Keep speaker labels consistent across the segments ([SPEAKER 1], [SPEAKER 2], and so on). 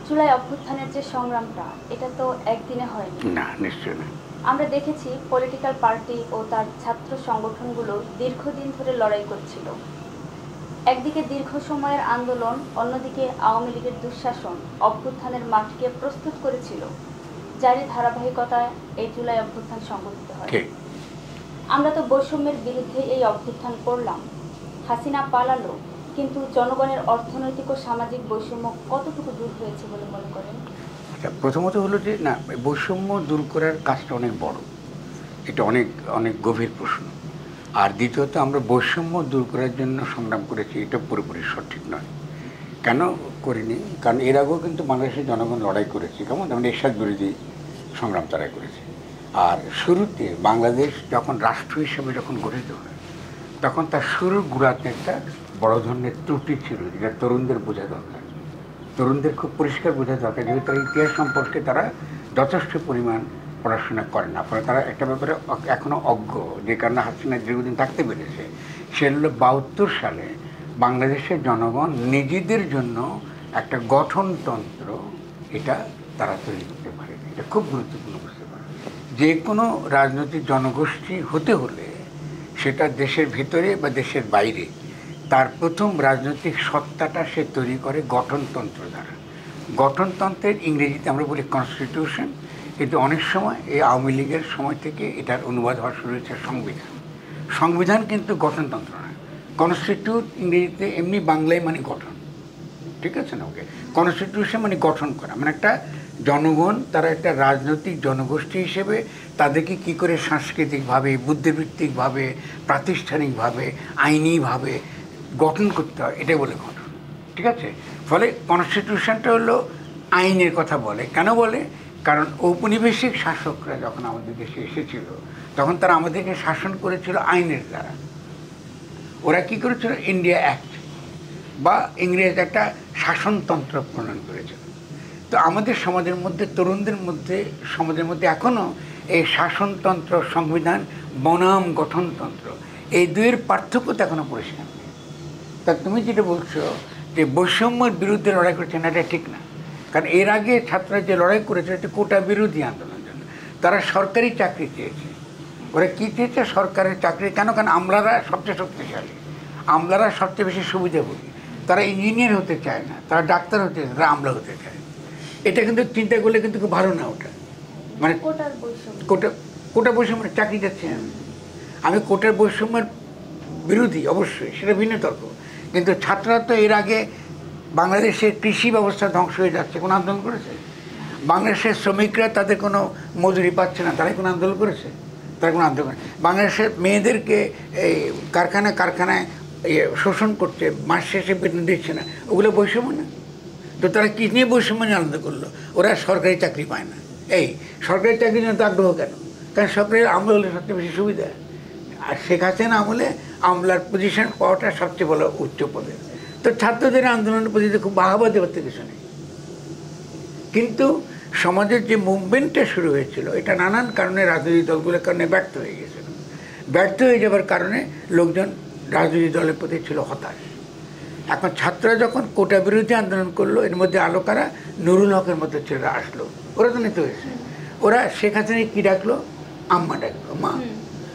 [SPEAKER 1] জুলাই অভ্যুত্থানের যে সংগ্রামটা এটা তো একদিনে হয়নি।
[SPEAKER 2] না, নিশ্চয় না।
[SPEAKER 1] আমরা দেখেছি পলিটিক্যাল পার্টি ও তার ছাত্র সংগঠনগুলো দীর্ঘদিন ধরে লড়াই করছিল। একদিকে দীর্ঘ সময়ের আন্দোলন, অন্যদিকে আওয়ামী লীগের দুঃশাসন অভ্যুত্থানের মাঠকে প্রস্তুত করেছিল, যারই ধারাবাহিকতায় এই জুলাই অভ্যুত্থান সংগঠিত হয়। আমরা তো বৈষম্যের বিরুদ্ধে এই অভ্যুত্থান করলাম, হাসিনা পালালো, কিন্তু জনগণের অর্থনৈতিক ও সামাজিক বৈষম্য কতটুকু দূর হয়েছে বলে মনে করেন?
[SPEAKER 2] আচ্ছা, প্রথমত হলো যে না, বৈষম্য দূর করার কাজটা অনেক বড়, এটা অনেক অনেক গভীর প্রশ্ন। আর দ্বিতীয়ত আমরা বৈষম্য দূর করার জন্য সংগ্রাম করেছি, এটা পুরোপুরি সঠিক নয়। কেন করিনি? কারণ এর আগেও কিন্তু বাংলাদেশের জনগণ লড়াই করেছে, কেমন যেমন এরশাদ বিরোধী সংগ্রাম তারাই করেছে। আর শুরুতে বাংলাদেশ যখন রাষ্ট্র হিসেবে যখন গঠিত হয় তখন তার শুরুর গুড়াতে একটা বড় ধরনের ত্রুটি ছিল, যেটা তরুণদের বোঝা দরকার। তরুণদের খুব পরিষ্কার বোঝা দরকার, যেহেতু তার ইতিহাস সম্পর্কে তারা যথেষ্ট পরিমাণ পড়াশোনা করে না, ফলে তারা একটা ব্যাপারে এখনও অজ্ঞ, যে কারণে হাসিনা দীর্ঘদিন থাকতে পেরেছে। সে হলো ৭২ সালে বাংলাদেশের জনগণ নিজেদের জন্য একটা গঠনতন্ত্র এটা তারা তৈরি করতে পারে। এটা খুব গুরুত্বপূর্ণ বুঝতে পারে। যে কোনো রাজনৈতিক জনগোষ্ঠী হতে হলে সেটা দেশের ভিতরে বা দেশের বাইরে তার প্রথম রাজনৈতিক সত্তাটা সে তৈরি করে গঠনতন্ত্র দ্বারা। গঠনতন্ত্রের ইংরেজিতে আমরা বলি কনস্টিটিউশন, কিন্তু অনেক সময় এই আওয়ামী লীগের সময় থেকে এটার অনুবাদ হওয়া শুরু হয়েছে সংবিধান। সংবিধান কিন্তু গঠনতন্ত্র নয়। কনস্টিটিউট ইংরেজিতে এমনি বাংলায় মানে গঠন, ঠিক আছে না? ওকে, কনস্টিটিউশন মানে গঠন করা, মানে একটা জনগণ তারা একটা রাজনৈতিক জনগোষ্ঠী হিসেবে তাদেরকে কী করে সাংস্কৃতিকভাবে, বুদ্ধিবৃত্তিকভাবে, প্রাতিষ্ঠানিকভাবে, আইনিভাবে গঠন করতে হয়, এটাই বলে গঠন, ঠিক আছে? ফলে কনস্টিটিউশনটা হলো আইনের কথা বলে। কেন বলে? কারণ ঔপনিবেশিক শাসকরা যখন আমাদের দেশে এসেছিল তখন তারা আমাদেরকে শাসন করেছিল আইনের দ্বারা। ওরা কী করেছিল? ইন্ডিয়া অ্যাক্ট বা ইংরেজ একটা শাসনতন্ত্র প্রণয়ন করেছিল। তো আমাদের সমাজের মধ্যে, তরুণদের মধ্যে, সমাজের মধ্যে এখনও এই শাসনতন্ত্র, সংবিধান বনাম গঠনতন্ত্র, এই দুইয়ের পার্থক্য তো এখনও পরিষ্কার নেই। তা তুমি যেটা বলছো যে বৈষম্যের বিরুদ্ধে লড়াই করছে না, এটা ঠিক না। কারণ এর আগে ছাত্ররা যে লড়াই করেছে এটা কোটা বিরোধী আন্দোলনের জন্য। তারা সরকারি চাকরি চেয়েছে। ওরা কী চেয়েছে? সরকারের চাকরি। কেন? কারণ আমলারা সবচেয়ে শক্তিশালী, আমলারা সবচেয়ে বেশি সুবিধাভোগী। তারা ইঞ্জিনিয়ার হতে চায় না, তারা ডাক্তার হতে চায়, তারা আমলা হতে চায়। এটা কিন্তু চিন্তা করলে কিন্তু খুব ভালো না। ওটা মানে কোটা বৈষম্য, চাকরি যাচ্ছে। আমি কোটার বৈষম্যের বিরোধী অবশ্যই, সেটা ভিন্ন তর্ক। কিন্তু ছাত্ররা তো এর আগে বাংলাদেশের কৃষি ব্যবস্থা ধ্বংস হয়ে যাচ্ছে, কোনো আন্দোলন করেছে? বাংলাদেশের শ্রমিকরা তাদের কোনো মজুরি পাচ্ছে না, তারাই কোনো আন্দোলন করেছে? তারা কোনো আন্দোলন করে? বাংলাদেশের মেয়েদেরকে এই কারখানায় শোষণ করছে, মাস শেষে বেতন দিচ্ছে না, ওগুলো বৈষম্য না? তো তারা কী নিয়ে বৈষম্য নিয়ে আনন্দ করলো? ওরা সরকারি চাকরি পায় না। এই সরকারি চাকরির জন্য তো আগ্রহ কেন? কারণ সরকারের আমলা হলে সবচেয়ে বেশি সুবিধা। আর শেখ হাসিনা আমলে আমলার পজিশন পাওয়াটা সবচেয়ে বড় উচ্চ পদে। তো ছাত্রদের আন্দোলনের প্রতি খুব বাহাবা দেওয়ার কিছু নেই। কিন্তু সমাজের যে মুভমেন্টটা শুরু হয়েছিল এটা নানান কারণে, রাজনৈতিক দলগুলোর কারণে ব্যর্থ হয়ে গেছিল। ব্যর্থ হয়ে যাবার কারণে লোকজন রাজনৈতিক দলের প্রতি ছিল হতাশ। এখন ছাত্ররা যখন কোটা বিরোধী আন্দোলন করলো, এর মধ্যে আলোকারা নুরুল হকের মতো ছেলেরা আসলো, ওরা তো নিতে হয়েছে। ওরা শেখ হাসিনাকে কী ডাকলো? আম্মা ডাকলো, মা।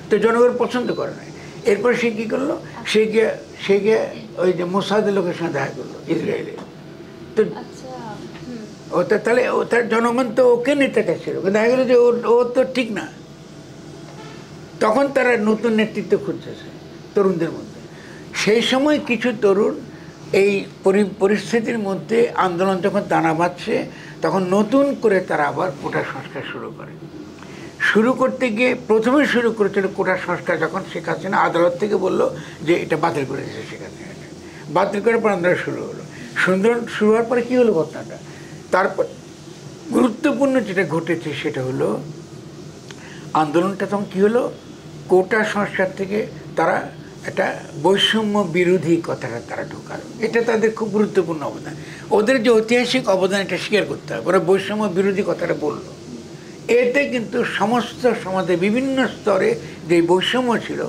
[SPEAKER 2] তো জনগণ পছন্দ করে নাই। এরপরে সে কী করলো? সে গিয়ে ওই যে মোসাদের লোকের সঙ্গে দেখা করলো, ইসরায়েলে। তো ওটা তাহলে তার জনগণ তো ওকে নিতে চাইছিল, দেখা গেলো যে ও তো ঠিক না। তখন তারা নতুন নেতৃত্ব খুঁজতেছে তরুণদের মধ্যে। সেই সময় কিছু তরুণ এই পরিস্থিতির মধ্যে আন্দোলন যখন টানা বাঁধছে তখন নতুন করে তারা আবার কোটা সংস্কার শুরু করতে গিয়ে প্রথমে শুরু করেছিল কোটা সংস্কার। যখন শেখ হাসিনা আদালত থেকে বললো যে এটা বাতিল করে দিয়েছে, শেখ হাসিনা বাতিল করার পর আন্দোলন শুরু হলো। শুরু হওয়ার পরে কী হলো ঘটনাটা? তারপর গুরুত্বপূর্ণ যেটা ঘটেছে সেটা হলো আন্দোলনটা তখন কী হলো, কোটা সংস্কার থেকে তারা একটা বৈষম্য বিরোধী কথাটা তারা ঢোকালো। এটা তাদের খুব গুরুত্বপূর্ণ অবদান। ওদের যে ঐতিহাসিক অবদান এটা স্বীকার করতে হবে। ওরা বৈষম্য বিরোধী কথাটা বললো। এতে কিন্তু সমস্ত সমাজে বিভিন্ন স্তরে যে বৈষম্য ছিল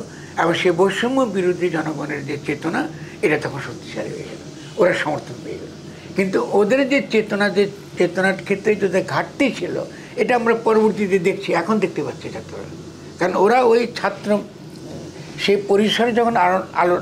[SPEAKER 2] এবং সেই বৈষম্য বিরোধী জনগণের যে চেতনা এটা তখন শক্তিশালী হয়ে গেল, ওরা সমর্থন পেয়ে গেল। কিন্তু ওদের যে চেতনার ক্ষেত্রে যদি ঘাটতি ছিল, এটা আমরা পরবর্তীতে দেখছি, এখন দেখতে পাচ্ছি ছাত্ররা। কারণ ওরা ওই ছাত্র সেই পরিসরে যখন আলো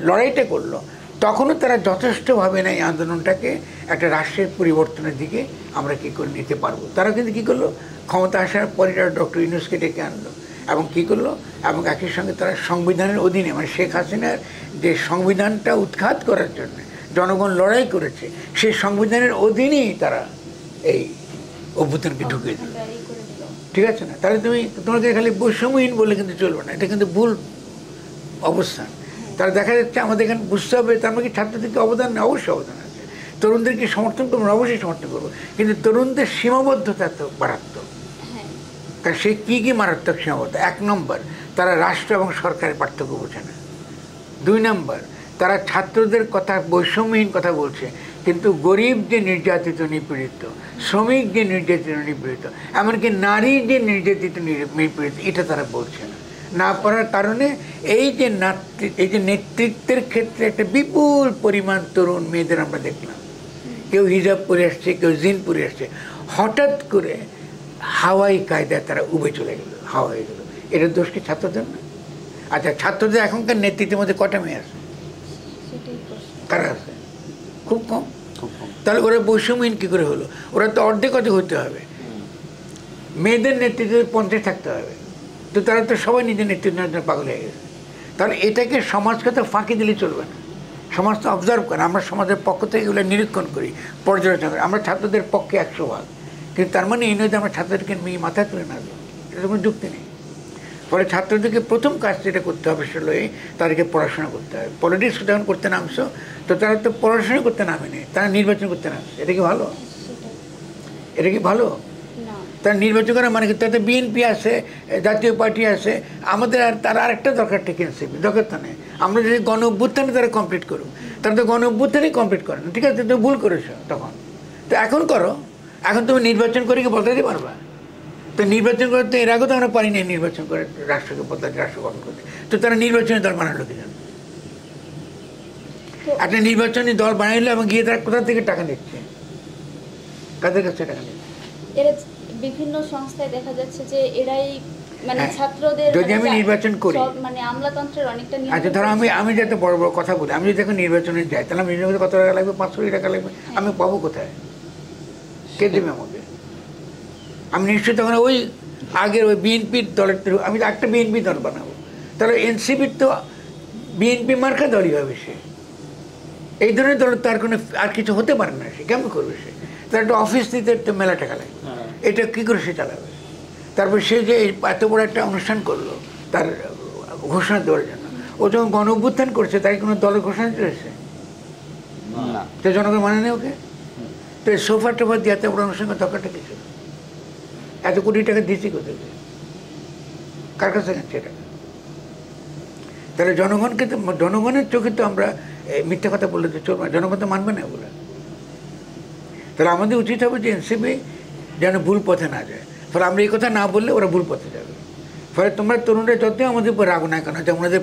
[SPEAKER 2] লড়াইটা করলো, তখনও তারা যথেষ্টভাবে না এই আন্দোলনটাকে একটা রাষ্ট্রের পরিবর্তনের দিকে আমরা কী করে নিতে পারবো। তারা কিন্তু কী করলো, ক্ষমতা আসার পরে তারা ডক্টর ইউনূসকে ডেকে আনলো এবং কী করলো, এবং একই সঙ্গে তারা সংবিধানের অধীনে, মানে শেখ হাসিনার যে সংবিধানটা উৎখাত করার জন্য জনগণ লড়াই করেছে, সেই সংবিধানের অধীনেই তারা এই অভ্যুত্থানকে ঢুকিয়ে দিল। ঠিক আছে না? তাহলে তোমাকে খালি বৈষম্যহীন বলে কিন্তু চলবে না, এটা কিন্তু ভুল অবস্থান। তারা দেখা যাচ্ছে আমাদের এখানে বুঝতে হবে, তার মানে কি ছাত্রদেরকে অবদান নেই? অবশ্যই অবদান আছে। তরুণদেরকে সমর্থন করবো, অবশ্যই সমর্থন করবো, কিন্তু তরুণদের সীমাবদ্ধতা তো মারাত্মক। কারণ সে কী মারাত্মক সীমাবদ্ধ? 1 নম্বর, তারা রাষ্ট্র এবং সরকারের পার্থক্য বোঝে না। 2 নম্বর, তারা ছাত্রদের কথা বৈষম্যহীন কথা বলছে, কিন্তু গরিব যে নির্যাতিত নিপীড়িত, শ্রমিক যে নির্যাতিত নিপীড়িত, এমনকি নারী যে নির্যাতিত নিপীড়িত, এটা তারা বলছে না। না পারার কারণে এই যে নেতৃত্বের ক্ষেত্রে একটা বিপুল পরিমাণ তরুণ মেয়েদের আমরা দেখলাম, কেউ হিজাব পরে আসছে, কেউ জিন পরে আসছে, হঠাৎ করে হাওয়াই কায়দায় তারা উবে চলে গেল, হাওয়া হয়ে গেল। এটার দোষ কি ছাত্রদের না? আচ্ছা, ছাত্রদের এখনকার নেতৃত্বের মধ্যে কটা মেয়ে আছে? কারা আছে? খুব কম। তাহলে ওরা বৈষম্যহীন কী করে হলো? ওরা তো অর্ধেক হতে হবে, মেয়েদের নেতৃত্বে 50 থাকতে হবে, তো তারা তো সবাই নিজের নেতৃত্ব নেওয়ার জন্য পাগল হয়ে গেছে। তাহলে এটাকে সমাজকে তো ফাঁকি দিলে চলবে না, সমাজ তো অবজার্ভ করে। আমরা সমাজের পক্ষ থেকে এগুলো নিরীক্ষণ করি, পর্যালোচনা করি। আমরা ছাত্রদের পক্ষে 100 ভাগ, কিন্তু তার মানে এই নয় যে আমরা ছাত্রদেরকে মেয়ে মাথায় তুলে না দেবো, এটা কোনো যুক্তি নেই। ফলে ছাত্রদেরকে প্রথম কাজ যেটা করতে হবে সেটা তাদেরকে পড়াশোনা করতে হবে। পলিটিক্স যখন করতে নামছো, তো তারা তো পড়াশোনা করতে নামেনি, তারা নির্বাচন করতে নামছে। এটা কি ভালো? এটা কি ভালো? তারা নির্বাচন করা মানে কি? তাতে বিএনপি আছে, জাতীয় পার্টি আছে, আমাদের আর তারা আরেকটা দরকার ঠিক এনসিপি দরকার তো নেই। আমরা যদি গণ অভ্যুত্থানে তারা কমপ্লিট করুক, তারা তো গণ অভ্যুত্থানেই কমপ্লিট করে না। ঠিক আছে, তুমি ভুল করেছো তখন, তো এখন করো। এখন তুমি নির্বাচন করে কি বদলাতে পারবা? তো নির্বাচন করতে এর আগেও তো আমরা পারি না নির্বাচন করে রাষ্ট্রকে বদলাতে, রাষ্ট্র গঠন করতে। তো তারা নির্বাচনী দল বানালো কি জন্য? একটা নির্বাচনী দল বানাইলো এবং গিয়ে তারা কোথা থেকে টাকা নিচ্ছে? কাদের কাছে টাকা নিচ্ছে?
[SPEAKER 1] এরা বিভিন্ন সংস্থায় দেখা যাচ্ছে যে এরাই মানে ছাত্রদের,
[SPEAKER 2] যদি আমি নির্বাচন করি,
[SPEAKER 1] মানে আমলাতন্ত্রের অনেকটা।
[SPEAKER 2] আচ্ছা ধরো আমি যাতে বড় বড় কথা বলি, আমি যদি এখন নির্বাচনে যাই, তাহলে আমি নির্বাচনে কত টাকা লাগবে? 500 কোটি টাকা লাগবে। আমি পাবো কোথায়? কে দেবে আমাকে? আমি নিশ্চয়ই তখন ওই আগের ওই বিএনপির দলের, আমি একটা বিএনপি দল বানাবো, তাহলে এনসিপির তো বিএনপি মার্কা দলই হবে। সে এই ধরনের দল তার কোনো আর কিছু হতে পারে না। সে কেমন করবে? সে তার একটা অফিস দিতে তো মেলা টাকা লাগে, এটা কী করে সে চালাবে? তারপর সে যে এত বড় একটা অনুষ্ঠান করলো তার ঘোষণা দেওয়ার জন্য, ও যখন গণ অভ্যুত্থান করছে, তাই কোনো দলের ঘোষণা দিয়েছে? তো জনগণ মানে নেই ওকে। তো সোফা টোফা দিয়ে এত বড় অনুষ্ঠান দরকারটা কিছু, এত কোটি টাকা দিয়েছি কোথায়? কার কাছে গেছে এটা? তাহলে জনগণকে তো, জনগণের চোখে তো আমরা মিথ্যা কথা বললে তো চলবে না, জনগণ তো মানবে না বলে। তাহলে আমাদের উচিত হবে যে এনসিপি যেন ভুল পথে না যায়। ফলে আমরা এই কথা না বললে ওরা ভুল পথে যাবে। ফলে তোমরা তরুণরা যতই আমাদের উপর রাগ না কেন, যে ওনাদের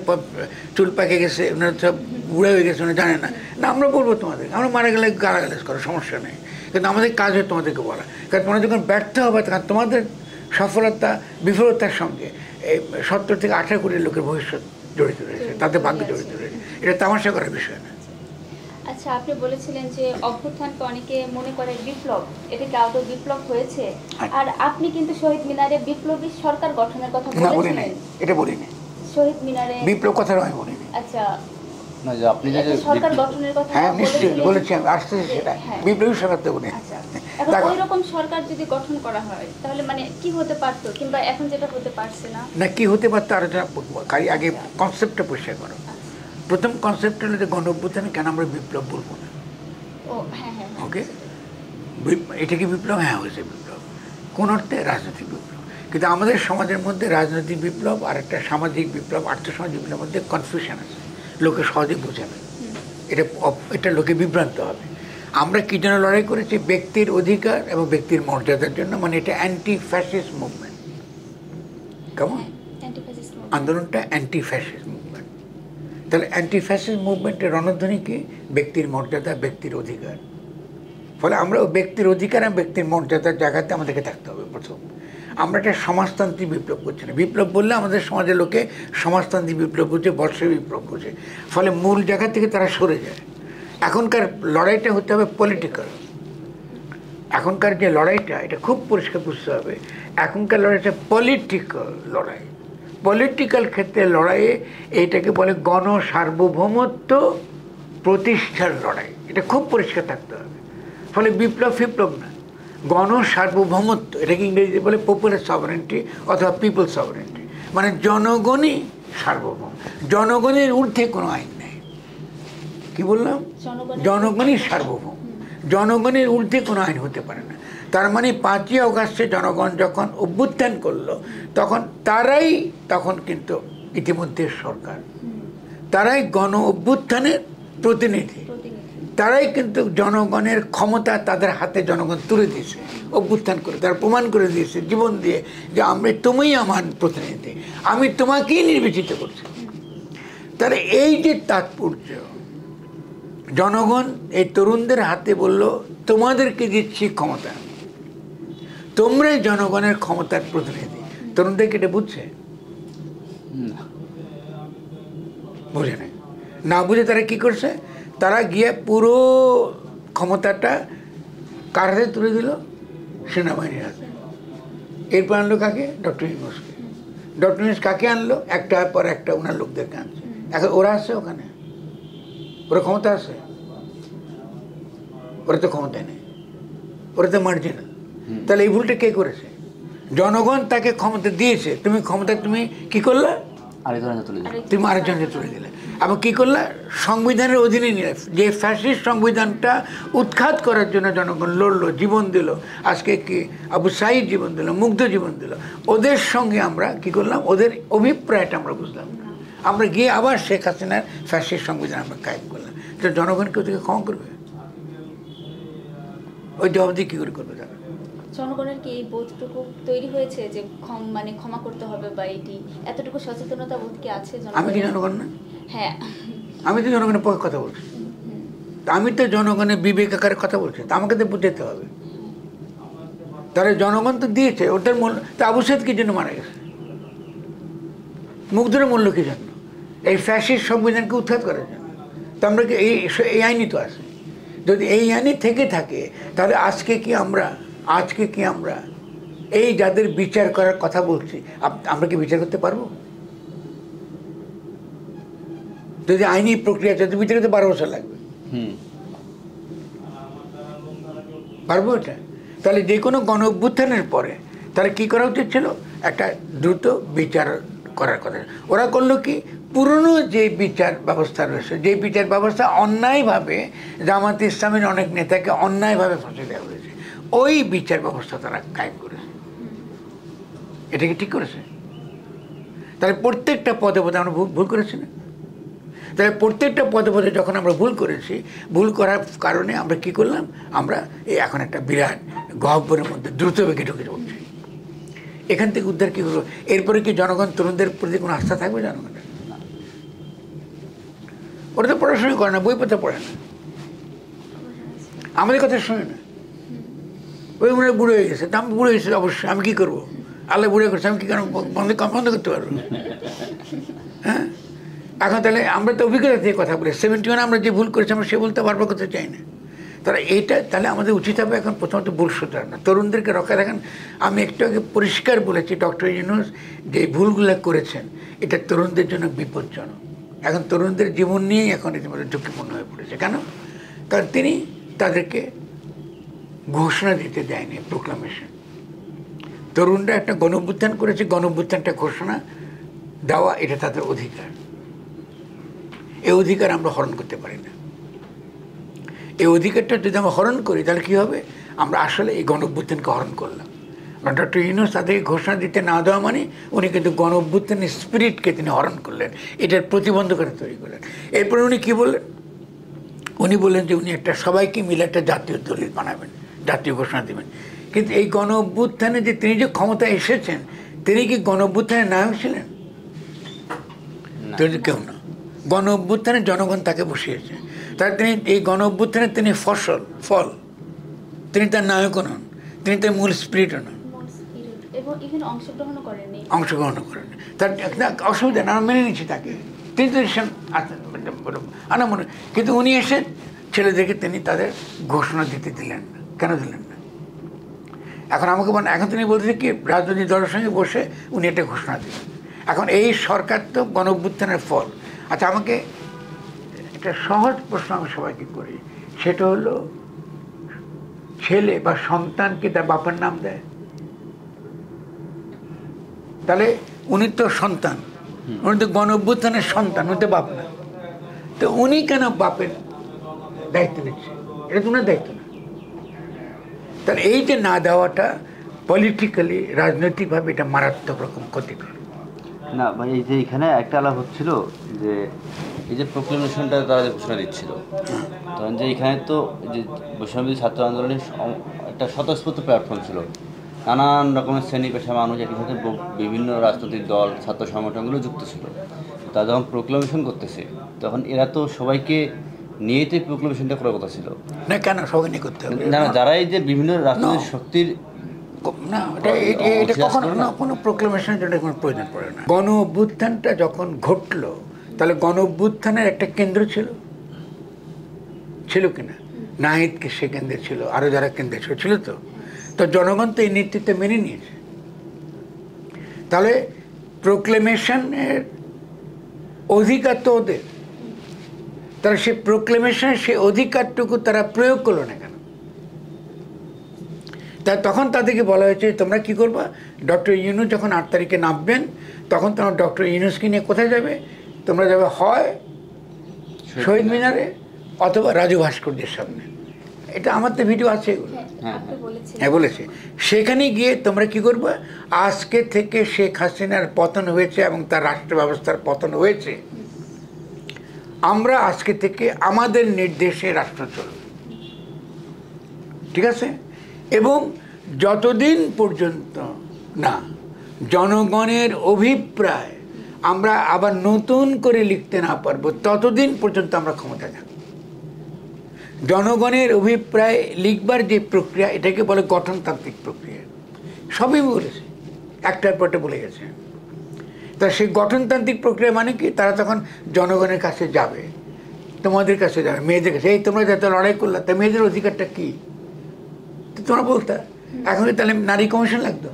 [SPEAKER 2] চুল পাকে গেছে, ওনারা সব বুড়ে হয়ে গেছে, ওনারা জানে না, না আমরা বলবো তোমাদের, আমরা মারা গেলে গালাগালাজ করো, সমস্যা নেই, কিন্তু আমাদের কাজ হয় তোমাদেরকে বলা। কারণ তোমরা যখন ব্যর্থ হবে, তখন তোমাদের সফলতা বিফলতার সঙ্গে এই 70 থেকে 18 কোটি লোকের ভবিষ্যৎ জড়িত রয়েছে, তাদের ভাগ্য জড়িত রয়েছে। এটা তামাশা করার বিষয় না।
[SPEAKER 1] আচ্ছা, আপনি বলেছিলেন যে অভ্যুত্থানকে অনেকে মনে করে বিপ্লব, এটা কি আদৌ বিপ্লব হয়েছে? আর আপনি কিন্তু শহীদ মিনারে বিপ্লবী সরকার গঠনের কথা বলেছিলেন।
[SPEAKER 2] এটা বলিনি,
[SPEAKER 1] শহীদ মিনারে
[SPEAKER 2] বিপ্লব কথা আমি বলিনি।
[SPEAKER 1] আচ্ছা,
[SPEAKER 3] না যে আপনি যে
[SPEAKER 1] সরকার গঠনের কথা
[SPEAKER 2] নিশ্চয়ই বলেছি, আমি আসতেছি সেটা, বিপ্লবী সরকার তো বলি।
[SPEAKER 1] আচ্ছা, এখন ওই রকম সরকার যদি গঠন করা হয়, তাহলে মানে কি হতে পারতো, কিংবা এখন যেটা হতে পারছে না,
[SPEAKER 2] না কি হতে পারতো আলোচনা কারি আগে কনসেপ্টটা পরিষ্কার করো। প্রথম কনসেপ্ট হলো যে গণ অভ্যুত্থানে কেন আমরা বিপ্লব বলবো না? ওকে, এটা কি বিপ্লব? হ্যাঁ হয়েছে বিপ্লব। কোন অর্থে? রাজনৈতিক বিপ্লব। কিন্তু আমাদের সমাজের মধ্যে রাজনৈতিক বিপ্লব আর একটা সামাজিক বিপ্লব, আর্থসামাজিক বিপ্লবের মধ্যে কনফিউশন আছে, লোকে সহজে বোঝে না। এটা লোকে বিভ্রান্ত হবে। আমরা কি জন্য লড়াই করেছি? ব্যক্তির অধিকার এবং ব্যক্তির মর্যাদার জন্য, মানে এটা অ্যান্টি ফ্যাসিস্ট মুভমেন্ট। কেমন? আন্দোলনটা অ্যান্টি ফ্যাসিস্ট মুভমেন্ট। তাহলে অ্যান্টি ফ্যাসিস্ট মুভমেন্টের রণধ্বনি কি? ব্যক্তির মর্যাদা, ব্যক্তির অধিকার। ফলে আমরা ব্যক্তির অধিকার আর ব্যক্তির মর্যাদার জায়গাতে আমাদেরকে থাকতে হবে। প্রথম আমরা একটা সমাজতান্ত্রিক বিপ্লব করছি না। বিপ্লব বললে আমাদের সমাজের লোকে সমাজতান্ত্রিক বিপ্লব বুঝে, বর্ষের বিপ্লব বুঝে, ফলে মূল জায়গা থেকে তারা সরে যায়। এখনকার লড়াইটা হতে হবে পলিটিক্যাল। এখনকার যে লড়াইটা, এটা খুব পরিষ্কার বুঝতে হবে, এখনকার লড়াইটা পলিটিক্যাল লড়াই। পলিটিক্যাল ক্ষেত্রে লড়াইয়ে এইটাকে বলে গণসার্বভৌমত্ব প্রতিষ্ঠার লড়াই। এটা খুব পরিষ্কার থাকতে হবে। ফলে বিপ্লব ফিপ্লব না, গণসার্বভৌমত্ব, এটাকে ইংরেজিতে বলে পপুলার সভারেন্টি অথবা পিপল সভারেন্টি, মানে জনগণই সার্বভৌম, জনগণের ঊর্ধ্বে কোনো আইন নেই। কি বললাম? জনগণই সার্বভৌম, জনগণের ঊর্ধ্বে কোনো আইন হতে পারে না। তার মানে 5ই আগস্টে জনগণ যখন অভ্যুত্থান করলো, তখন কিন্তু ইতিমধ্যে সরকার, তারাই গণ অভ্যুত্থানের প্রতিনিধি, তারাই কিন্তু জনগণের ক্ষমতা তাদের হাতে জনগণ তুলে দিয়েছে অভ্যুত্থান করে। তারা প্রমাণ করে দিয়েছে জীবন দিয়ে যে তুমিই আমার প্রতিনিধি, আমি তোমাকেই নির্বাচিত করছি। তাহলে এই যে তাৎপর্য, জনগণ এই তরুণদের হাতে বলল তোমাদেরকে দিচ্ছি ক্ষমতা, তোমরাই জনগণের ক্ষমতার প্রতিনিধি। তরুণদেরকে এটা বুঝছে? বুঝে নাই। না বুঝে তারা কি করছে? তারা গিয়ে পুরো ক্ষমতাটা কার হাতে তুলে দিল? সেনাবাহিনীর হাতে। এরপর আনলো কাকে? ডক্টর ইউনূসকে। ডক্টর ইউনূস কাকে আনলো? একটার পর একটা ওনার লোকদেরকে আনছে। এখন ওরা আছে ওখানে, ওরা ক্ষমতা আছে? ওরা তো ক্ষমতায় নেই, ওরা তো মার্জিনাল। তাহলে এই ভুলটা কে করেছে? জনগণ তাকে ক্ষমতা দিয়েছে, তুমি ক্ষমতা তুমি কি করলে? তুমি আরেকজনকে তুলে দিলে। এবং কি করলে? সংবিধানের অধীনে নিলে। যে ফ্যাসিস্ট সংবিধানটা উৎখাত করার জন্য জনগণ লড়লো, জীবন দিল, আজকে কি আবু সাঈদ জীবন দিল, মুগ্ধ জীবন দিল, ওদের সঙ্গে আমরা কি করলাম? ওদের অভিপ্রায়টা আমরা বুঝলাম না। আমরা গিয়ে আবার শেখ হাসিনার ফ্যাসিস্ট সংবিধান আমরা কায়েম করলাম। তো জনগণ কেউ থেকে ক্ষমা করবে? ওই জবাবদি কী করে করবে তারা?
[SPEAKER 1] জনগণের কি এই বোধটুকু তৈরি হয়েছে যে মানে ক্ষমা করতে হবে, বা এতটুকু সচেতনতা বোধ কি আছে?
[SPEAKER 2] আমি কি জনগণ না?
[SPEAKER 1] হ্যাঁ, আমি
[SPEAKER 2] তো জনগণের পক্ষে কথা বলছি। আমি তো জনগণের বিবেক আকারে কথা বলছি, তা আমাকে তো বুঝতে হবে। তারা জনগণ তো দিয়েছে, ওদের মূল্য। তা আবু সাঈদ কি জন্য মারা গেছে? মুগ্ধের মূল্য কি জন্য? এই ফ্যাসিস্ট সংবিধানকে উৎখাত করার জন্য। তো আমরা কি এই আইনই তো আছে। যদি এই আইনই থেকে থাকে, তাহলে আজকে কি আমরা এই যাদের বিচার করার কথা বলছি, আমরা কি বিচার করতে পারবো? যদি আইনি প্রক্রিয়া যদি বিচার করতে 12 বছর লাগবে, পারবো এটা? তাহলে যে কোনো গণ অভ্যুত্থানের পরে তাহলে কি করা উচিত ছিল? একটা দ্রুত বিচার করার কথা। ওরা করলো কি? পুরনো যে বিচার ব্যবস্থা রয়েছে, যে বিচার ব্যবস্থা অন্যায়ভাবে জামাত ইসলামের অনেক নেতাকে অন্যায়ভাবে ফাঁসি দেওয়া হয়েছে, ওই বিচার ব্যবস্থা তারা কায়েম করেছে। এটা কি ঠিক করেছে? তাহলে প্রত্যেকটা পদে পদে আমরা ভুল করেছি না? তাহলে প্রত্যেকটা পদে পদে যখন আমরা ভুল করেছি, ভুল করার কারণে আমরা কি করলাম? আমরা এখন একটা বিরাট গহ্বরের মধ্যে দ্রুত বেগে ঢুকে পড়ছি। এখান থেকে উদ্ধার কী হলো? এরপরে কি জনগণ তরুণদের প্রতি কোনো আস্থা থাকবে? জনগণের ওরা তো পড়াশোনা করে না, বইপত্র পড়ে না, আমাদের কথা শোনে না। ওই মনে বুড়ো হয়ে গেছে, তা আমি বুড়ো হয়েছি অবশ্যই, আমি কী করবো? আল্লাহ বুড়ো করছে, আমি কী কেন বন্ধ করতে পারবো? হ্যাঁ, এখন তাহলে আমরা তো অভিজ্ঞতা থেকে কথা বলি। 71 আমরা যে ভুল করেছি আমরা সে ভুলটা বারবার করতে চাই না। তাহলে তাহলে আমাদের উচিত হবে এখন প্রথমত ভুল শুধরানো, তরুণদেরকে রক্ষা। দেখেন, আমি একটু আগে পরিষ্কার বলেছি, ডক্টর ইউনূস যে ভুলগুলো করেছেন এটা তরুণদের জন্য বিপজ্জনক। এখন তরুণদের জীবন নিয়েই এখন ইতিমধ্যে ঝুঁকিপূর্ণ হয়ে পড়েছে। কেন? কারণ তিনি তাদেরকে ঘোষণা দিতে দেয়নি, প্রোক্লামেশন। তরুণরা একটা গণঅভ্যুত্থান করেছে, গণঅভ্যুত্থানটা ঘোষণা দেওয়া এটা তাদের অধিকার। এই অধিকার আমরা হরণ করতে পারি না। এই অধিকারটা যদি আমরা হরণ করি তাহলে কী হবে? আমরা আসলে এই গণঅভ্যুত্থানকে হরণ করলাম। ডক্টর ইউনূস তাদেরকে ঘোষণা দিতে না দেওয়া মানে উনি কিন্তু গণঅভ্যুত্থানের স্পিরিটকে তিনি হরণ করলেন, এটার প্রতিবন্ধকতা তৈরি করলেন। এরপরে উনি কী বললেন? উনি বললেন যে উনি একটা সবাইকে মিলে একটা জাতীয় দলিল বানাবেন, জাতীয় ঘোষণা দেবেন। কিন্তু এই গণঅভ্যুত্থানে যে তিনি যে ক্ষমতায় এসেছেন, তিনি কি গণঅভ্যুত্থানের নায়ক ছিলেন? কেউ না। গণ অভ্যুত্থানে জনগণ তাকে বসিয়েছে, তার তিনি এই গণ অভ্যুত্থানে তিনি ফল, তিনি তার নায়কও নন, তিনি তার মূল স্পিরিটও নন,
[SPEAKER 1] এবং ইভেন অংশগ্রহণ করেননি।
[SPEAKER 2] তার অসুবিধা না, মেনে নিচ্ছি তাকে, তিনি তো আনামনে, কিন্তু উনি এসে ছেলেদেরকে তিনি তাদের ঘোষণা দিতে দিলেন না। কেন দিলেন না? এখন আমাকে এখন তিনি বলতেছে কি রাজনৈতিক দলের সঙ্গে বসে উনি একটা ঘোষণা দিলেন। এখন এই সরকার তো গণ অভ্যুত্থানের ফল। আচ্ছা, আমাকে একটা সহজ প্রশ্ন আমি সবাইকে করি, সেটা হলো ছেলে বা সন্তানকে তার বাপের নাম দেয়? তাহলে উনি তো সন্তান, উনি তো গণ অভ্যুত্থানের সন্তান, উনি তো বাপ না। তো উনি কেন বাপের দায়িত্ব নিচ্ছে? এটা তো উনার দায়িত্ব না। তাহলে এই যে না দেওয়াটা পলিটিক্যালি, রাজনৈতিকভাবে এটা মারাত্মক রকম ক্ষতিকর।
[SPEAKER 3] না ভাই, এই যে এখানে একটা আলাপ হচ্ছিল যে এই যে প্রোক্লেমেশনটা তারা যে ঘোষণা দিচ্ছিল, তখন যে এখানে তো যে বৈষম্যবিরোধী ছাত্র আন্দোলনের একটা স্বতঃস্ফূর্ত প্ল্যাটফর্ম ছিল, নানান রকমের শ্রেণী পেশা মানুষ একই সাথে বিভিন্ন রাজনৈতিক দল, ছাত্র সংগঠনগুলো যুক্ত ছিল। তারা যখন প্রোক্লেমেশন করতেছে তখন এরা তো সবাইকে নিয়েতে প্রোক্লেমেশনটা করার কথা ছিল
[SPEAKER 2] না। কেন সবাই নিয়ে করতে হবে?
[SPEAKER 3] না, যারা এই যে বিভিন্ন রাজনৈতিক শক্তির
[SPEAKER 2] না, এটা কখনো না, কোনো প্রোক্লেমেশনের জন্য কোনো প্রয়োজন পড়ে না। গণ অভ্যুত্থানটা যখন ঘটলো, তাহলে গণ অভ্যুত্থানের একটা কেন্দ্র ছিল কিনা? নাহিদকে সে কেন্দ্রে ছিল, আরো যারা কেন্দ্রে ছিল তো জনগণ তো এই নেতৃত্বে মেনে নিয়েছে। তাহলে প্রোক্লেমেশনের অধিকার তো ওদের, তাহলে সে প্রোক্লেমেশনের সে অধিকারটুকু তারা প্রয়োগ করলো না কেন? তখন তাদেরকে বলা হয়েছে তোমরা কি করবা, ডক্টর ইউনূস যখন 8 তারিখে নামবেন তখন তোমরা ডক্টর ইউনূসকে নিয়ে কোথায় যাবে? তোমরা যাবে হয় শহীদ মিনারে অথবা রাজু ভাস্কর্যের সামনে। এটা আমার তো ভিডিও আছে, এগুলো হ্যাঁ বলেছে। সেখানে গিয়ে তোমরা কি করবে, আজকে থেকে শেখ হাসিনার পতন হয়েছে এবং তার রাষ্ট্র ব্যবস্থার পতন হয়েছে, আমরা আজকে থেকে আমাদের নির্দেশে রাষ্ট্র চলবে, ঠিক আছে? এবং যতদিন পর্যন্ত না জনগণের অভিপ্রায় আমরা আবার নতুন করে লিখতে না পারবো, ততদিন পর্যন্ত আমরা ক্ষমতা থাকবো। জনগণের অভিপ্রায় লিখবার যে প্রক্রিয়া, এটাকে বলে গঠনতান্ত্রিক প্রক্রিয়া। সবই বলেছে, একটার পর একটা বলে গেছে। তা সেই গঠনতান্ত্রিক প্রক্রিয়া মানে কি? তারা তখন জনগণের কাছে যাবে, তোমাদের কাছে যাবে, মেয়েদের কাছে। এই তোমরা যাতে লড়াই করলে, তা মেয়েদের অধিকারটা কি তোমরা বলতে। এখন তাহলে নারী কমিশন লাগতো,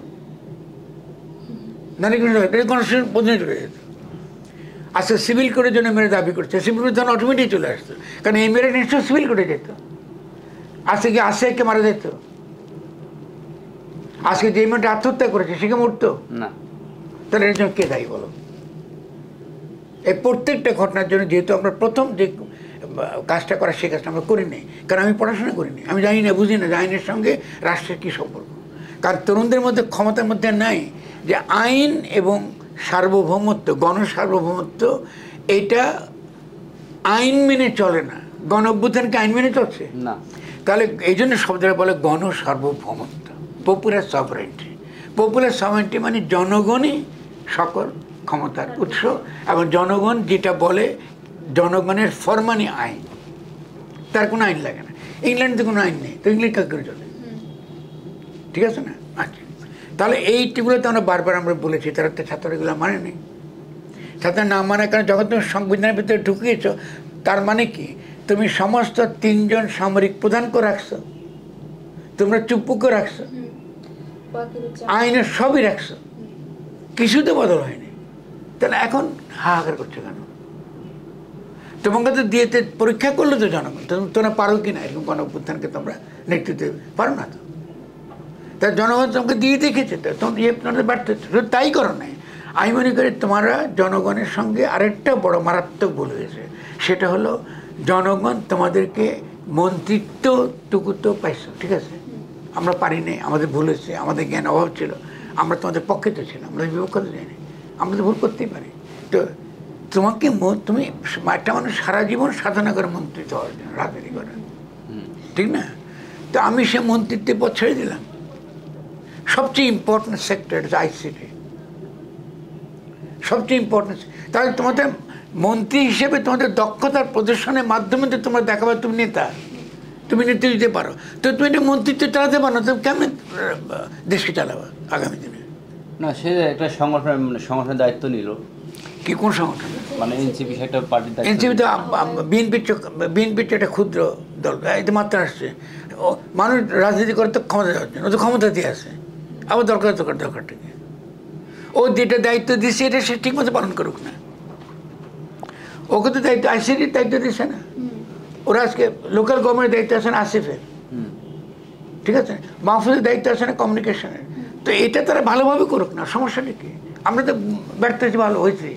[SPEAKER 2] নারী কমিশন লাগতো, কনস্টিটিউশন পর্যন্ত চলে যেত। আজকে সিভিল কোডের জন্য মেয়েরা দাবি করছে, সিভিল কোড তখন অটোমেটিক চলে আসতো, কারণ এই মেয়েরা নিশ্চয় সিভিল কোডে যেত। আজকে কি আশাকে মারা যেত? আজকে যে মেয়েটা আত্মহত্যা করেছে সে কি মরতো
[SPEAKER 3] না?
[SPEAKER 2] তাহলে এর জন্য কে দায়ী বলো? এই প্রত্যেকটা ঘটনার জন্য যেহেতু আমরা প্রথম যে কাজটা করা, সেই কাজটা আমরা করিনি, কারণ আমি পড়াশোনা করিনি, আমি জানি না, বুঝি না যে আইনের সঙ্গে রাষ্ট্রের কী সম্পর্ক। কারণ তরুণদের মধ্যে ক্ষমতার মধ্যে নাই যে আইন এবং সার্বভৌমত্ব, গণসার্বভৌমত্ব, এটা আইন মেনে চলে না। গণ অভ্যুত্থানকে আইন মেনে চলছে
[SPEAKER 3] না।
[SPEAKER 2] তাহলে এই জন্য শব্দটা বলে গণসার্বভৌমত্ব, পপুলার সভারেন্টি। পপুলার সভারেন্টি মানে জনগণই সকল ক্ষমতার উৎস, এবং জনগণ যেটা বলে, জনগণের ফরমানি আইন, তার কোনো আইন লাগে না। ইংল্যান্ডে কোনো আইন নেই, তো ইংল্যান্ড কাজ করে চলে, ঠিক আছে না? আচ্ছা, তাহলে এইটিগুলো তো আমরা বারবার আমরা বলেছি, তারা তো ছাত্ররা এগুলো মানে নেই। ছাত্র না মানার কারণে যখন তুমি সংবিধানের ভিতরে ঢুকিয়েছ, তার মানে কি তুমি সমস্ত 3 জন সামরিক প্রধানকে রাখছো, তোমরা চুপ্পুকে রাখছো, আইনের সবই রাখছো, কিছুতে বদল হয়নি। তাহলে এখন হাহাকার করছো কেন? তোমাকে তো দিয়েতে পরীক্ষা করলো তো জনগণ, তোমরা পারো কি না এরকম গণ অভ্যুত্থানকে তোমরা নেতৃত্বে পারো না তো। তা জনগণ তোমাকে দিয়ে দেখেছে, তো তোমাদের বাড়তে তাই করো নাই। আমি মনে করি তোমরা জনগণের সঙ্গে আরেকটা বড় মারাত্মক ভুল হয়েছে, সেটা হলো জনগণ তোমাদেরকে মন্ত্রিত্বটুকু তো পাইছো, ঠিক আছে, আমরা পারিনি, আমাদের ভুল হয়েছে, আমাদের জ্ঞান অভাব ছিল, আমরা তোমাদের পক্ষে তো ছিলাম, আমরা বিপক্ষ তো যাইনি, আমরা তো ভুল করতেই পারি। তো তোমাকে তুমি একটা মানুষ সারা জীবন সাধনা করে মন্ত্রিত্ব হওয়ার জন্য, রাজনীতি করেন, ঠিক না? তো আমি সে মন্ত্রিত্বের পথ ছেড়ে দিলাম। সবচেয়ে ইম্পর্টেন্ট সেক্টর আইসিটি, সবচেয়ে ইম্পর্টেন্ট। তাহলে তোমাদের মন্ত্রী হিসেবে তোমাদের দক্ষতার প্রদর্শনের মাধ্যমে তো তোমরা দেখাবে তুমি নেতা, তুমি নেতৃত্ব দিতে পারো। তো তুমি এটা মন্ত্রিত্ব চালাতে পারো না, তুমি কেমন দেশকে চালাবা আগামী দিনে?
[SPEAKER 3] না, সে একটা সংগঠনের দায়িত্ব নিল।
[SPEAKER 2] কি কোন সংগঠন?
[SPEAKER 3] মানে এনসিপি একটা পার্টির দায়িত্ব।
[SPEAKER 2] এনসিপি তো বিএনপির একটা ক্ষুদ্র দল, এই তো মাত্রা আসছে। ও মানুষ রাজনীতি করে তো ক্ষমতা যাওয়ার জন্য, ও তো ক্ষমতা দিয়ে আসে, আবার দরকারটা কি? ও যেটা দায়িত্ব দিচ্ছে এটা সে ঠিক মতো পালন করুক না। ওকে তো দায়িত্ব আইসিডির দায়িত্ব দিচ্ছে না, ওরা আজকে লোকাল গভর্নমেন্টের দায়িত্ব আছে না আসিফের, ঠিক আছে, মাহফুজের দায়িত্ব আছে না কমিউনিকেশনের। তো এটা তারা ভালোভাবে করুক না, সমস্যাটা কি? আমরা তো ব্যর্থ হয়েছি, ভালো হয়েছি,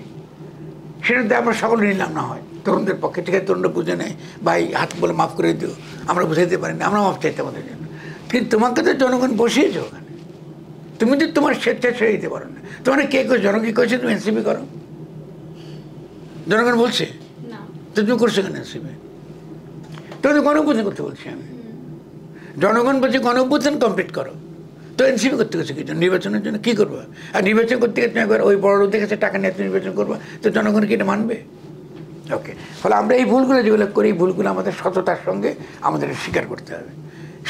[SPEAKER 2] সেটাতে আমরা সকলে নিলাম না হয় তরুণদের পক্ষে, ঠিক আছে, তরুণরা বুঝে নেয়, ভাই হাত বলে মাফ করে দিও, আমরা বুঝাইতে পারি না, আমরা মাফ চাইতে আমাদের জন্য। কিন্তু তোমাকে তো জনগণ বসিয়েছে ওখানে, তুমি তো তোমার স্বেচ্ছা ছেড়ে দিতে পারো না। তোমার কে কেউ জনগণ করেছে তুমি এনসিপি করো? জনগণ বলছে তো তুমি করছো কেন এনসিপি? তোমাদের গণঅভ্যুত্থান করতে বলছি আমি, জনগণ বলছে গণঅভ্যুত্থান কমপ্লিট করো, তো এনসিপি করতে গেছে কি জন্য? নির্বাচনের জন্য কি করবো? আর নির্বাচন করতে গেলে তুমি একবার ওই বড় লোকদের কাছে টাকা নিয়ে তুমি নির্বাচন করবো, তো জনগণ কি এটা মানবে? ওকে, ফলে আমরা এই ভুলগুলো যেগুলো করি, এই ভুলগুলো আমাদের সততার সঙ্গে আমাদের স্বীকার করতে হবে।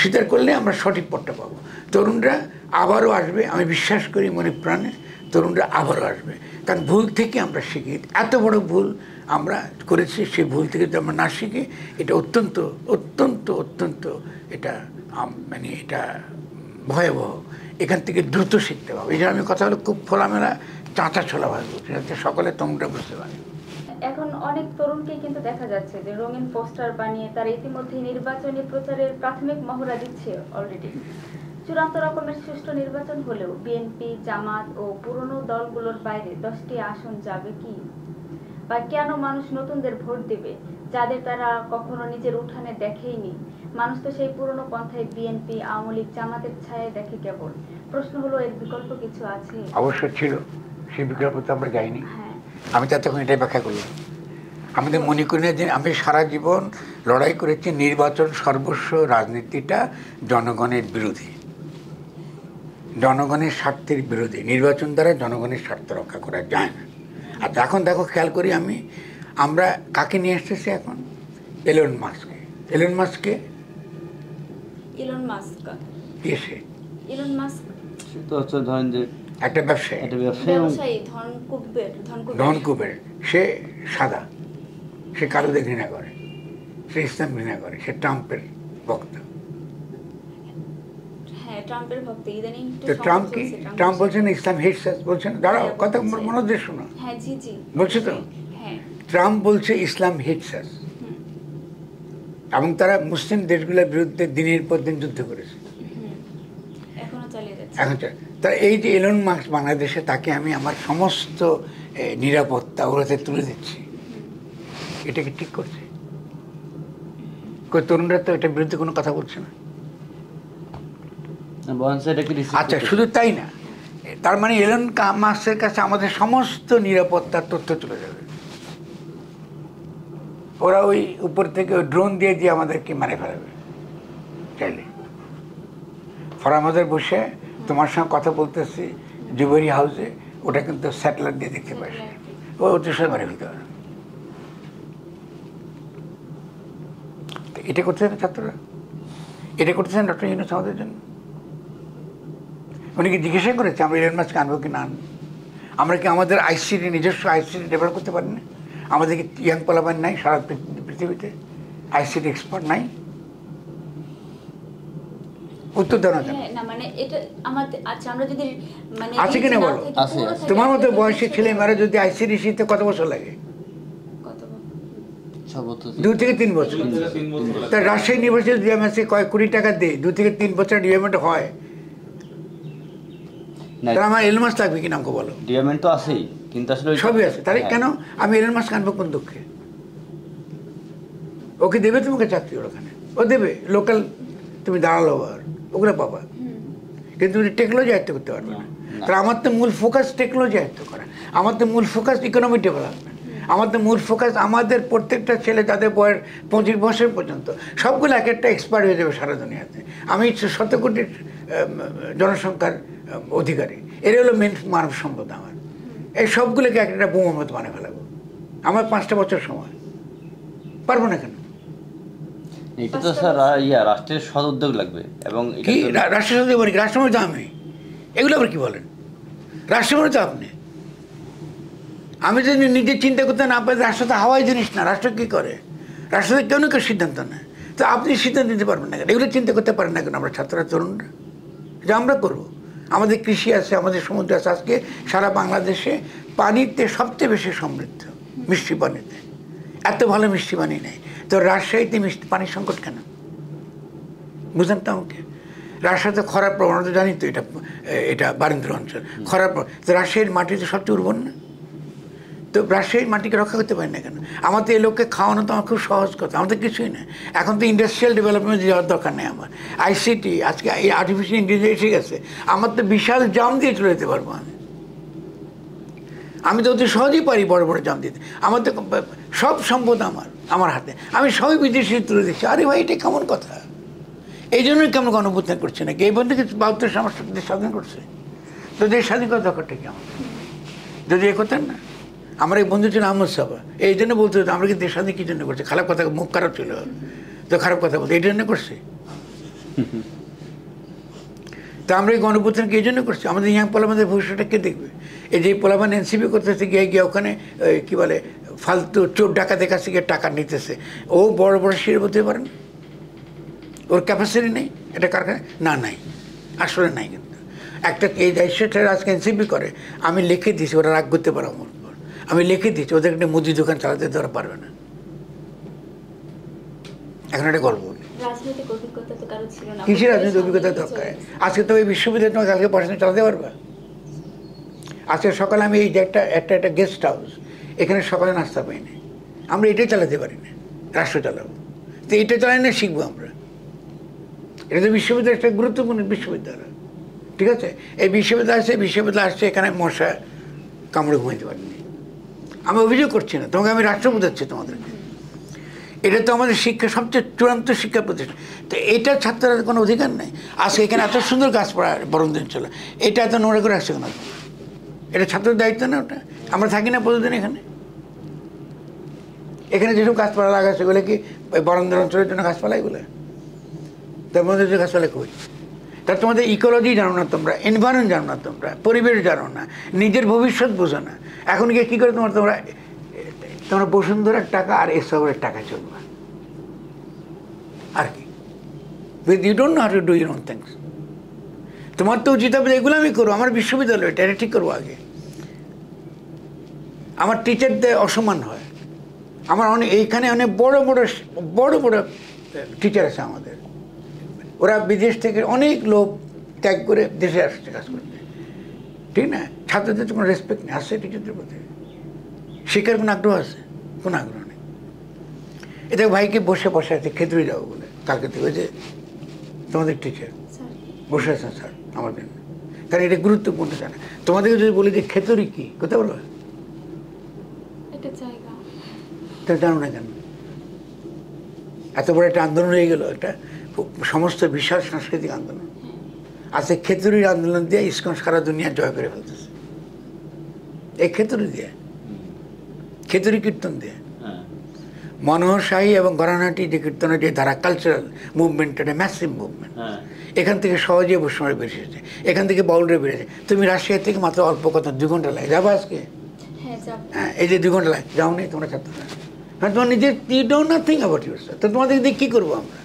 [SPEAKER 2] স্বীকার করলে আমরা সঠিক পথটা পাবো। তরুণরা আবারও আসবে, আমি বিশ্বাস করি মনে প্রাণে তরুণরা আবারও আসবে, কারণ ভুল থেকে আমরা শিখি। এত বড় ভুল আমরা করেছি, সেই ভুল থেকে যদি আমরা না শিখি, এটা অত্যন্ত অত্যন্ত অত্যন্ত এটা মানে এটা ভয়াবহ। এখান থেকে দ্রুত শিখতে পাবো। এই জন্য আমি কথা হলো খুব খোলামেলা চাঁচা ছোলা ভাজ বলছি, যাতে সকলে তোমরা বুঝতে পারে।
[SPEAKER 1] এখন অনেক তরুণকে কিন্তু দেখা যাচ্ছে যে রঙিন পোস্টার বানিয়ে তারা ইতিমধ্যে নির্বাচনী প্রচারের প্রাথমিক মহড়া দিচ্ছে অলরেডি। চূড়ান্ত রকমের সুষ্ঠু নির্বাচন হলেও বিএনপি, জামাত ও পুরনো দলগুলোর বাইরে 10টি আসন যাবে কি, বা কেন মানুষ নতুনদের ভোট দেবে যাদের তারা কখনো নিজের উঠানে দেখেইনি? মানুষ তো সেই পুরনো পন্থায় বিএনপি, আওয়ামী লীগ, জামাতের ছায়ায় দেখে কেবল। প্রশ্ন হলো, এর বিকল্প কিছু আছে?
[SPEAKER 2] অবশ্যই ছিল, সেই বিকল্প তো আমরা যাইনি।
[SPEAKER 1] হ্যাঁ,
[SPEAKER 2] আমি তো তখন এটাই ব্যাখ্যা করলাম। আমি তো মনে করি না যে আমি সারা জীবন লড়াই করেছি নির্বাচন সর্বস্ব রাজনীতিটা জনগণের বিরোধী, জনগণের স্বার্থের বিরোধী। নির্বাচন দ্বারা জনগণের স্বার্থ রক্ষা করা যায় না। আর এখন দেখো, খেয়াল করি আমরা কাকে নিয়ে এসেছি এখন? এলন মাস্ককে। এলন মাস্ক
[SPEAKER 3] তো হচ্ছে ধরেন যে
[SPEAKER 2] একটা ব্যবসায়ী, ধনকুবের। সে সাদা, সে কালোদের ঘৃণা করে, সে ইসলাম ঘৃণা করে, সে ট্রাম্পের ভক্ত। তো ট্রাম্প বলছেন ইসলাম হেটস আস, বলছেন, দাঁড়াও কথা মনোযোগ শোনো, বলছে তো ট্রাম্প বলছে ইসলাম হেটস আস, এবং তারা মুসলিম দেশগুলোর বিরুদ্ধে দিনের পর দিন যুদ্ধ করেছে, এখন তারা এই যে এলন মাস্ক বাংলাদেশে, তাকে আমি আমার সমস্ত নিরাপত্তা ওর হাতে তুলে দিচ্ছি, এটাকে ঠিক করছে? তরুণরা তো এটার বিরুদ্ধে কোনো কথা বলছে না। আচ্ছা, শুধু তাই না, তার মানে এলন মাস্কের কাছে আমাদের সমস্ত নিরাপত্তার তথ্য চলে যাবে। ওরা ওই উপর থেকে ওই ড্রোন দিয়ে আমাদেরকে মারে ফেলাবে চাইলে। আমাদের বসে তোমার সঙ্গে কথা বলতেছি জুবেরি হাউসে, ওটা কিন্তু স্যাটেলাইট দিয়ে দেখতে পাচ্ছি, ও অতিশয় মারে ফেলতে পারে। এটা করতেছেন ছাত্ররা, এটা করতেছেন ডক্টর ইউনূস আমাদের জন্য। উনি কি জিজ্ঞাসা করেছে আমরা এলন মাস্ককে আনবো কি না আনবো? আমরা কি আমাদের আইসিটি, নিজস্ব আইসিটি ডেভেলপ করতে পারি না? আমাদের কি ইয়াং পোলাপান নাই সারা পৃথিবীতে? আইসিটি এক্সপার্ট নাই? উত্তর দেওয়া কেন? আছে কিনা বলো? তোমার মতো বয়সী ছেলে মেয়েরা যদি আইসিটি শিখতে কত বছর লাগে? 2 থেকে 3 বছর। তা রাজশাহী ইউনিভার্সিটি ডিএমএসে কয়েক কোটি টাকা দিয়ে 2 থেকে 3 বছর ডিএমএড হয়, তাহলে আমার এলন মাস্ক লাগবে কিনা আমাকে বলো?
[SPEAKER 3] ডিএমএড তো আছেই, কিন্তু আসলে
[SPEAKER 2] সবই আছে, তাহলে কেন আমি এলন মাস্ক আনবো কোন দুঃখে? ওকে দেবে তোমাকে চাকরি ওখানে, ও দেবে লোকাল, তুমি দাঁড়ালো আর ওগুলো পাবা, কিন্তু তুমি টেকনোলজি আয়ত্ত করতে পারবে না। তাহলে আমার তো মূল ফোকাস টেকনোলজি আয়ত্ত করা, আমার তো মূল ফোকাস ইকোনমিক ডেভেলপমেন্ট, আমার তো মূল ফোকাস আমাদের প্রত্যেকটা ছেলে যাদের বয়স 25 বছর পর্যন্ত সবগুলো এক একটা এক্সপার্ট হয়ে যাবে সারা দুনিয়াতে। আমি 100 কোটির জনসংখ্যার অধিকারী, এর হলো মেন মানব সম্পদ আমার। এই সবগুলোকে একটা বোমার মতো বানিয়ে ফেলাবো। আমার 5টা বছর সময়, পারবো না কেন?
[SPEAKER 3] এটা তো স্যার রাষ্ট্রের সদ উদ্যোগ লাগবে। এবং
[SPEAKER 2] কি রাষ্ট্রের সাথে বলি, রাষ্ট্রমন্ত্রী তো আমি, এগুলো আবার কি বলেন? রাষ্ট্রমন্ত্রী তো আপনি। আমি যদি নিজে চিন্তা করতে না পারি, রাষ্ট্র তো হাওয়াই জিনিস না। রাষ্ট্র কী করে? রাষ্ট্র কেউ না কেউ সিদ্ধান্ত নেয়। তো আপনি সিদ্ধান্ত নিতে পারবেন না কেন? এগুলো চিন্তা করতে পারেন না কেন আমরা ছাত্ররা, তরুণরা? যে আমরা করবো, আমাদের কৃষি আছে, আমাদের সমুদ্র আছে। আজকে সারা বাংলাদেশে পানিতে সবচেয়ে বেশি সমৃদ্ধ, মিষ্টি পানিতে। এত ভালো মিষ্টি পানি নেই। তো রাজশাহীতে মিষ্টি পানির সংকট কেন? বুঝলেন তো আমাকে? রাজশাহীতে খরার প্রবণ, তো জানি তো, এটা বারিন্দ্র অঞ্চল, খরার তো রাজশাহীর মাটিতে সবচেয়ে উর্বর না। তো রাজশাহীর মাটিকে রক্ষা করতে পারি না কেন? আমাদের এই লোককে খাওয়ানো তো আমার খুব সহজ কথা, আমাদের কিছুই না। এখন তো ইন্ডাস্ট্রিয়াল ডেভেলপমেন্ট যাওয়ার দরকার নেই আমার। ICT, আজকে এই আর্টিফিশিয়াল ইন্টেলিজেন্স এসে গেছে, আমার তো বিশাল জাম দিয়ে চলে যেতে পারবো আমি তো অতি সহজেই পারি বড় বড় জাম দিতে। আমার তো সব সম্পদ আমার হাতে, আমি সবই বিদেশি তুলে দিচ্ছি। আরে ভাই, এটা কেমন কথা? এই জন্যই কেমন গণঅভ্যুত্থান করছে নাকি? এই বন্ধুকে 72 সমস্যা দেশ স্বাধীন করছে। তো দেশ স্বাধীন করার দরকারটা কি আমাদের? যদি এ করতেন না, আমার এক বন্ধু ছিল আহমদ সাবা, এই জন্য বলতে হতো আমরা কি দেশ স্বাধীন কী জন্য করছি? খারাপ কথা, মুখ খারাপ ছিল তো খারাপ কথা বলতে, এই জন্য করছি। তো আমরা এই গণঅভ্যুত্থান এই জন্য করছি, আমাদের ইয়াং পোলাপানদের ভবিষ্যৎটা কে দেখবে? এই যে পোলাপান এনসিপি করতেছে, গিয়ে ওখানে কী বলে ফালতু চোর ডাকাতের কাছে গিয়ে টাকা নিতেছে, ও বড় বড় শির বলতে পারেন? ওর ক্যাপাসিটি নেই এটা কারখানা না, নাই, আসলে নাই। কিন্তু একটা এই দায়িত্বটা আজকে এনসিপি করে, আমি লিখে দিয়েছি, ওরা রাগ করতে পারে আমার উপর, আমি লিখে দিচ্ছি ওদের একটা মুদি দোকান চালাতে ওরা পারবে না। এখন একটা গল্প বলি, কিসের রাজনৈতিক অভিজ্ঞতা দরকার? আজকে তো ওই বিশ্ববিদ্যালয় তোমাকে আজকে পড়াশোনা চালাতে পারবে? আজকে সকালে আমি এই যে একটা গেস্ট হাউস, এখানে সকালে নাস্তা পাইনি, আমরা এটাই চালাতে পারি না, রাষ্ট্র চালাবো। তো এটা চালাই না শিখবো আমরা। এটা তো বিশ্ববিদ্যালয়, একটা গুরুত্বপূর্ণ বিশ্ববিদ্যালয়, ঠিক আছে? এই বিশ্ববিদ্যালয় আসছে, এখানে মশা কামড়ে ঘুমাইতে পারিনি। আমি অভিযোগ করছি না তোমাকে, আমি রাষ্ট্র বোঝাচ্ছি তোমাদেরকে। এটা তো আমাদের শিক্ষা সবচেয়ে চূড়ান্ত শিক্ষা প্রতিষ্ঠান। তো এটা ছাত্ররা কোনো অধিকার নেই। আজকে এখানে এত সুন্দর গাছপালা বরণ দিন ছিল, এটা এত নোংরা করে আসছে কেন? এটা ছাত্রের দায়িত্ব না? ওটা আমরা থাকি না প্রতিদিন এখানে যেসব গাছপালা লাগা সেগুলো কি বরন্দের অঞ্চলের জন্য গাছপালা? এগুলো তার মধ্যে যে গাছপালা কই? তার তোমাদের ইকোলজি জানো না তোমরা, এনভায়রনমেন্ট জানো না তোমরা, পরিবেশ জানো না, নিজের ভবিষ্যৎ বোঝো না। এখন গিয়ে কী করে তোমরা বসুন্ধরার টাকা আর এসবের টাকা চলবে আর কি? You don't know how to do your own things. তোমার তো উচিত হবে এগুলো আমি করবো, আমার বিশ্ববিদ্যালয় এটা ঠিক করবো আগে। আমার টিচারদের অসম্মান হয়, আমার এইখানে অনেক বড় বড় টিচার আছে আমাদের, ওরা বিদেশ থেকে অনেক লোক ত্যাগ করে দেশে আসছে কাজ করতে, ঠিক না? ছাত্রদের তো কোনো রেসপেক্ট নেই, আসছে টিচারদের প্রতি শিক্ষার কোনো আগ্রহ আছে? কোনো আগ্রহ নেই। এটা ভাইকে বসে আছে খেতুড়ি যাবো বলে, কালকে থেকে যে তোমাদের টিচার বসে আছেন স্যার আমার জন্য, কারণ এটা গুরুত্বপূর্ণ জানে। তোমাদেরকে যদি বলি যে খেতুড়ি কি, কোথাও বলবো? তা জানো না কেন? এত বড় একটা আন্দোলন হয়ে গেল, একটা সমস্ত বিশাল সাংস্কৃতিক আন্দোলন। আজকে খেতুড়ির আন্দোলন দিয়ে ইসকন সারা দুনিয়া জয় করে ফেলতেছে, এই খেতুড়ি দিয়ে, খেতুড়ি কীর্তন দিয়ে। মনোহর শাহী এবং গরানাটি যে কীর্তনের যে ধারা, কালচারাল মুভমেন্ট, এটা ম্যাসিভ মুভমেন্ট। এখান থেকে সহজে বৈষ্ণবরা বেরিয়েছে, এখান থেকে বাউলরা বেরিয়েছে। তুমি রাজশাহী থেকে মাত্র অল্প কথা 2 ঘন্টা লাগে, যাবো আজকে? হ্যাঁ, এই যে 2 ঘন্টা লাগে, যাও নি তোমরা ছাত্ররা? হ্যাঁ, তোমার নিজের you don't nothing about yourself. তো তোমাদের দিয়ে কী করবো আমরা?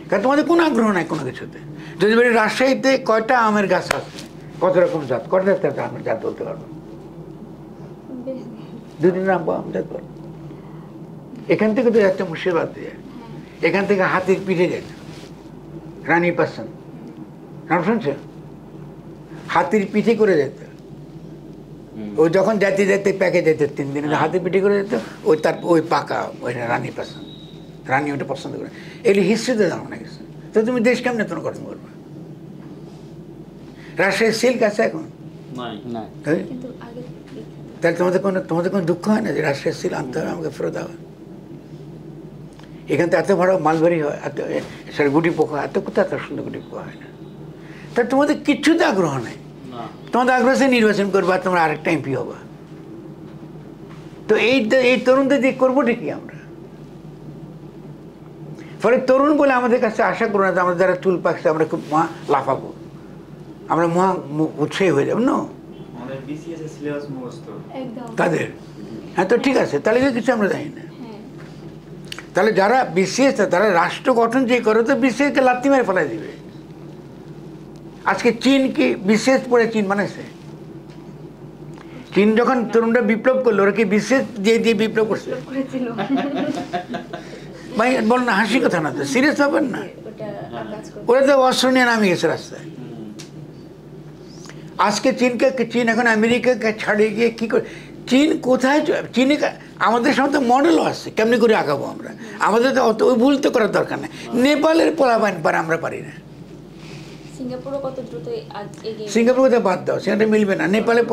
[SPEAKER 2] কারণ তোমাদের কোনো আগ্রহ নাই কোনো কিছুতে। যদি বলি রাজশাহীতে কয়টা আমের গাছ আছে, কত রকম জাত, কয়টা আমের জাত বলতে পারবো? 2-3 নাম আম জাত বল। এখান থেকে তো যাচ্ছে মুর্শিদাবাদ দিয়ে, এখান থেকে হাতির পিঠে যেত রানী পাসান, নাম শুনছে? হাতির পিঠে করে যেত, ও যখন যেতে প্যাকে যেত 3 দিনে, হাতির পিঠে করে যেত, ওই পাকা ওই রানী পাসান, রানী ওটা পছন্দ করে। এগুলি হিস্ট্রিতে জানো না কিছু, তো তুমি দেশ কেমন তোমার গঠন করবে? রাজশাহীর সিল্ক আছে এখন? তাহলে তোমাদের কোনো দুঃখ হয় না যে রাজশাহীর সিল্ক আনতে হবে, আমাকে ফেরত দেওয়া? এখান থেকে এত বড় মালবাড়ি হয়, গুটি পোকা, এত কোথাও এত সুন্দর গুটি পোকা হয় না। তা তোমাদের কিচ্ছুতে আগ্রহ নেই। তোমাদের আগ্রহ আছে নির্বাচন করবা, তোমরা আরেকটা এমপি হবা। তো এই তরুণদের দিয়ে করবো ঠিকই আমরা। ফলে তরুণ বলে আমাদের কাছে আশা করো না যে আমরা যারা চুল পাকছে আমরা খুব লাফাবো, আমরা মহা উৎসাহী হয়ে যাবো না। তাদের হ্যাঁ, তো ঠিক আছে, তাহলে কিছু আমরা জানি না। তাহলে যারা বিসিএস তারা রাষ্ট্র গঠন যে করে তো বিসিএসকে লাথি মেরে ফেলাই দিবে। আজকে চীন কি বিসিএস পড়ে চীন বানাইছে? চীন যখন তরুণরা বিপ্লব করলো ওরা কি বিসিএস দিয়ে বিপ্লব করছে? ভাই বল না, হাসি কথা না, তো সিরিয়াস হবেন না। ওরা তো অস্ত্র নিয়ে নামে গেছে রাস্তায়। আজকে চীন এখন আমেরিকাকে ছাড়িয়ে গিয়ে কি করে, চীন কোথায়, চীনে আমাদের সামনে তো মডেলও আছে, কেমনি করে আগাবো আমরা। আমাদের তো অত ওই ভুল তো করার দরকার নেই। নেপালের পোলাপান পারে, আমরা পারি না। সিঙ্গাপুর কোথায় বাদ দাও, সেখানে মিলবে না। নেপালের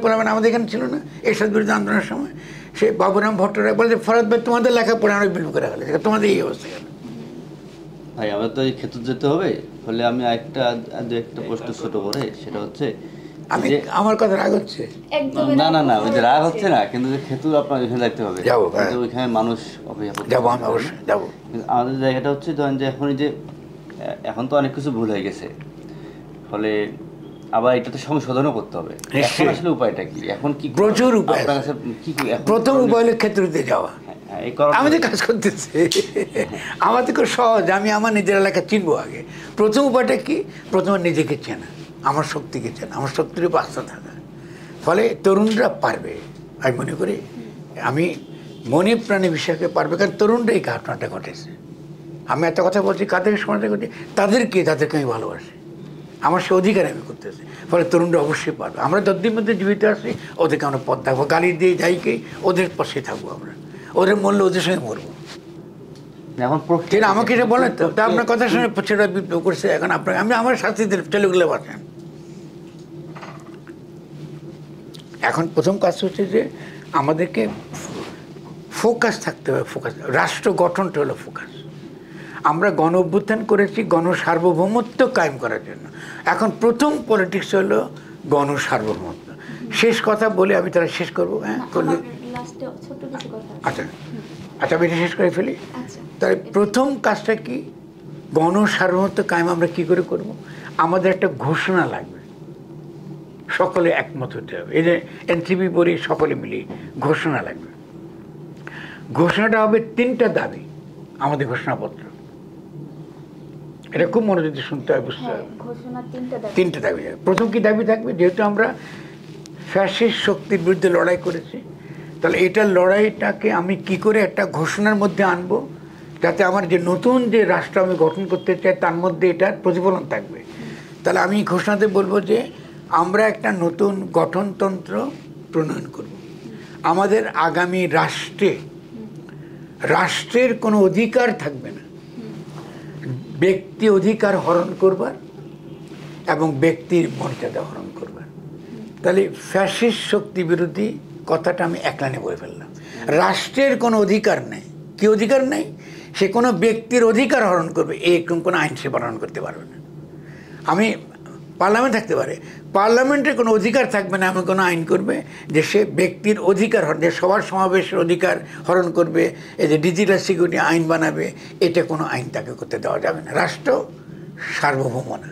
[SPEAKER 2] পোলাপান আমাদের এখানে ছিল না এরশাদ বিরুদ্ধে আন্দোলনের সময়। সে বাবুরাম ভট্টরায় বলে যে ফরাদ ভাই তোমাদের লেখাপড়া আমরা বিলুপ করে ফেলে, তোমাদের এই অবস্থা কেন?
[SPEAKER 3] ভাই আমার তো এই ক্ষেত্র যেতে হবে, ফলে আমি একটা প্রশ্ন ছোট করে, সেটা হচ্ছে
[SPEAKER 2] আমি আমার কথা রাগ হচ্ছে
[SPEAKER 3] না ওই যে রাগ হচ্ছে না, কিন্তু ক্ষেত্র আপনার ওইখানে যাইতে হবে, ওইখানে মানুষ অপেক্ষা করতে
[SPEAKER 2] যাবো, আমি অবশ্যই যাবো।
[SPEAKER 3] কিন্তু আমাদের জায়গাটা হচ্ছে ধরেন যে এখন তো অনেক কিছু ভুল হয়ে গেছে, ফলে আবার এটা তো সংশোধনও করতে হবে। এখন আসলে উপায়টা কি? এখন কি
[SPEAKER 2] প্রচুর উপায়। প্রথম উপায় হলো ক্ষেত্রতে যাওয়া। আমাদের কাজ করতেছে, আমাদের খুব সহজ। আমি আমার নিজের এলাকা চিনবো আগে। প্রথম উপায়টা কি? প্রথমে নিজেকে চেনা, আমার শক্তিকে চেনা, আমার শক্তির উপর আস্থা থাকা। ফলে তরুণরা পারবে, আমি মনে করি, আমি মনে প্রাণে বিশ্বাসকে পারবে, কারণ তরুণরা এই ঘটনাটা ঘটেছে। আমি এত কথা বলছি কাদের সমাজে ঘটে, তাদেরকে আমি ভালোবাসি, আমার সে অধিকার আমি করতেছি। ফলে তরুণরা অবশ্যই পারবে। আমরা যতদিন মধ্যে জীবিত আছি ওদেরকে আমরা পথ থাকবো, গালি দিয়ে যাইকে ওদের পাশে থাকবো, আমরা ওদের মরলে ওদের সঙ্গে মরবো। এখন আমাকে এটা বলেন তো, তা আপনার কথা শুনে সেটা বিপ্লব করছে। এখন আপনার আমি আমার সাথীদের ছেলেগুলো বাঁচেন। এখন প্রথম কাজ হচ্ছে যে আমাদেরকে ফোকাস থাকতে হবে। ফোকাস, রাষ্ট্র গঠনটা হলো ফোকাস। আমরা গণ অভ্যুত্থান করেছি গণসার্বভৌমত্ব কায়েম করার জন্য। এখন প্রথম পলিটিক্স হলো গণসার্বভৌমত্ব। শেষ কথা বলে আমি তারা শেষ করবো। হ্যাঁ, আচ্ছা আচ্ছা, আমি এটা শেষ করে ফেলি। তাহলে প্রথম কাজটা কি? গণসার্বভৌমত্ব কায়েম আমরা কি করে করব? আমাদের একটা ঘোষণা লাগবে, সকলে একমত হতে হবে। এই যে এনসিপি পড়ি সকলে মিলে ঘোষণা লাগবে। ঘোষণাটা হবে 3টা দাবি আমাদের ঘোষণাপত্র। এটা খুব মনোযোগ দিয়ে শুনতে হয়, বুঝতে হবে। 3টা দাবি। প্রথম কি দাবি থাকবে? যেহেতু আমরা ফ্যাসিস্ট শক্তির বিরুদ্ধে লড়াই করেছি, তাহলে এটার লড়াইটাকে আমি কি করে একটা ঘোষণার মধ্যে আনবো, যাতে আমার যে নতুন যে রাষ্ট্র আমি গঠন করতে চাই তার মধ্যে এটার প্রতিফলন থাকবে। তাহলে আমি ঘোষণাতে বলবো যে আমরা একটা নতুন গঠনতন্ত্র প্রণয়ন করব। আমাদের আগামী রাষ্ট্রের কোনো অধিকার থাকবে না ব্যক্তি অধিকার হরণ করবার এবং ব্যক্তির মর্যাদা হরণ করবার। তাহলে ফ্যাসিস্ট শক্তি বিরোধী কথাটা আমি এক লাইনে বলে ফেললাম। রাষ্ট্রের কোনো অধিকার নেই। কি অধিকার নেই? সে কোনো ব্যক্তির অধিকার হরণ করবে, এরকম কোনো আইন সে পালন করতে পারবে না। আমি পার্লামেন্ট থাকতে পারে, পার্লামেন্টের কোনো অধিকার থাকবে না এমন কোনো আইন করবে যে সে ব্যক্তির অধিকার হরণ, যে সবার সমাবেশের অধিকার হরণ করবে, এই যে ডিজিটাল সিকিউরিটি আইন বানাবে, এটা কোনো আইন তাকে করতে দেওয়া যাবে না। রাষ্ট্র সার্বভৌম না।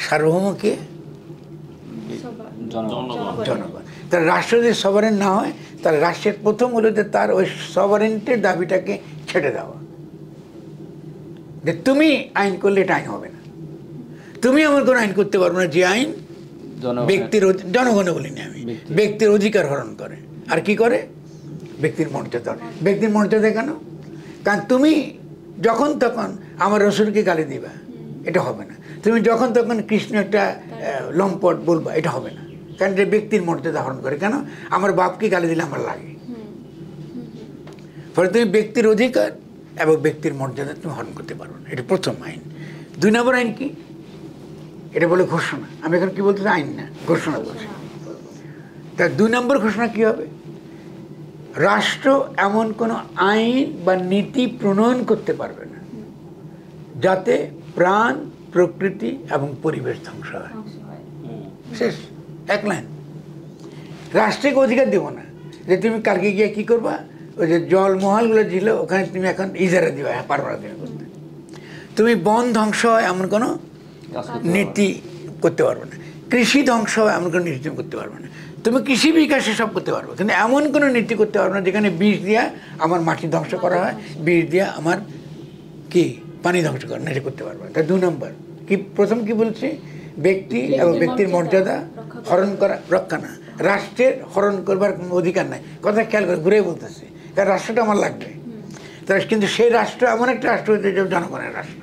[SPEAKER 2] সার্বভৌম কে? জনগণ। তাহলে রাষ্ট্র যদি সভারেন না হয়, তাহলে রাষ্ট্রের প্রথম হলো যে তার ওই সভারেন্টের দাবিটাকে ছেড়ে দেওয়া, যে তুমি আইন করলে এটা আইন হবে না, তুমি আমার কোনো আইন করতে পারবো না যে আইন ব্যক্তির, জনগণে বলিনি আমি, ব্যক্তির অধিকার হরণ করে। আর কি করে? ব্যক্তির মর্যাদা। ব্যক্তির মর্যাদা কেন? কারণ তুমি যখন তখন আমার রসুলকে গালি দিবা, এটা হবে না। তুমি যখন তখন কৃষ্ণ একটা লম্পট বলবা, এটা হবে না। কারণ এটা ব্যক্তির মর্যাদা হরণ করে। কেন? আমার বাপকে গালি দিলে আমার লাগে। ফলে তুমি ব্যক্তির অধিকার এবং ব্যক্তির মর্যাদা তুমি হরণ করতে পারো না। এটা প্রথম আইন। 2 নম্বর আইন কি? এটা বলে ঘোষণা। আমি এখন কি বলতে, আইন না, ঘোষণা বলছি। তার 2 নম্বর ঘোষণা কি হবে? রাষ্ট্র এমন কোনো আইন বা নীতি প্রণয়ন করতে পারবে না যাতে প্রাণ, প্রকৃতি এবং পরিবেশ ধ্বংস হয়। শেষ। এক লাইন। রাষ্ট্রকে অধিকার দেবো না যে তুমি কালকে গিয়ে কী করবা, ওই যে জল মহলগুলো ছিল ওখানে তুমি এখন ইজারা দিবা, হ্যাঁ পারবা না তুমি করতে। তুমি বন ধ্বংস হয় এমন কোনো নীতি করতে পারবে না, কৃষি ধ্বংস হয় এমন কোনো নীতি করতে পারবে না, তুমি কৃষি বিকাশে সব করতে পারবে, কিন্তু এমন কোনো নীতি করতে পারবে না যেখানে বিষ দিয়া আমার মাটি ধ্বংস করা হয়, বিষ দিয়া আমার কি পানি ধ্বংস করা, এটা করতে পারবে। তা 2 নম্বর কি, প্রথম কি বলছে, ব্যক্তি এবং ব্যক্তির মর্যাদা হরণ করা, রক্ষা না, রাষ্ট্রের হরণ করবার কোনো অধিকার নাই। কথা খেয়াল করে ঘুরে বলতেছে, কারণ রাষ্ট্রটা আমার লাগবে। তাহলে কিন্তু সেই রাষ্ট্র এমন একটা রাষ্ট্র হতে যে জনগণের রাষ্ট্র,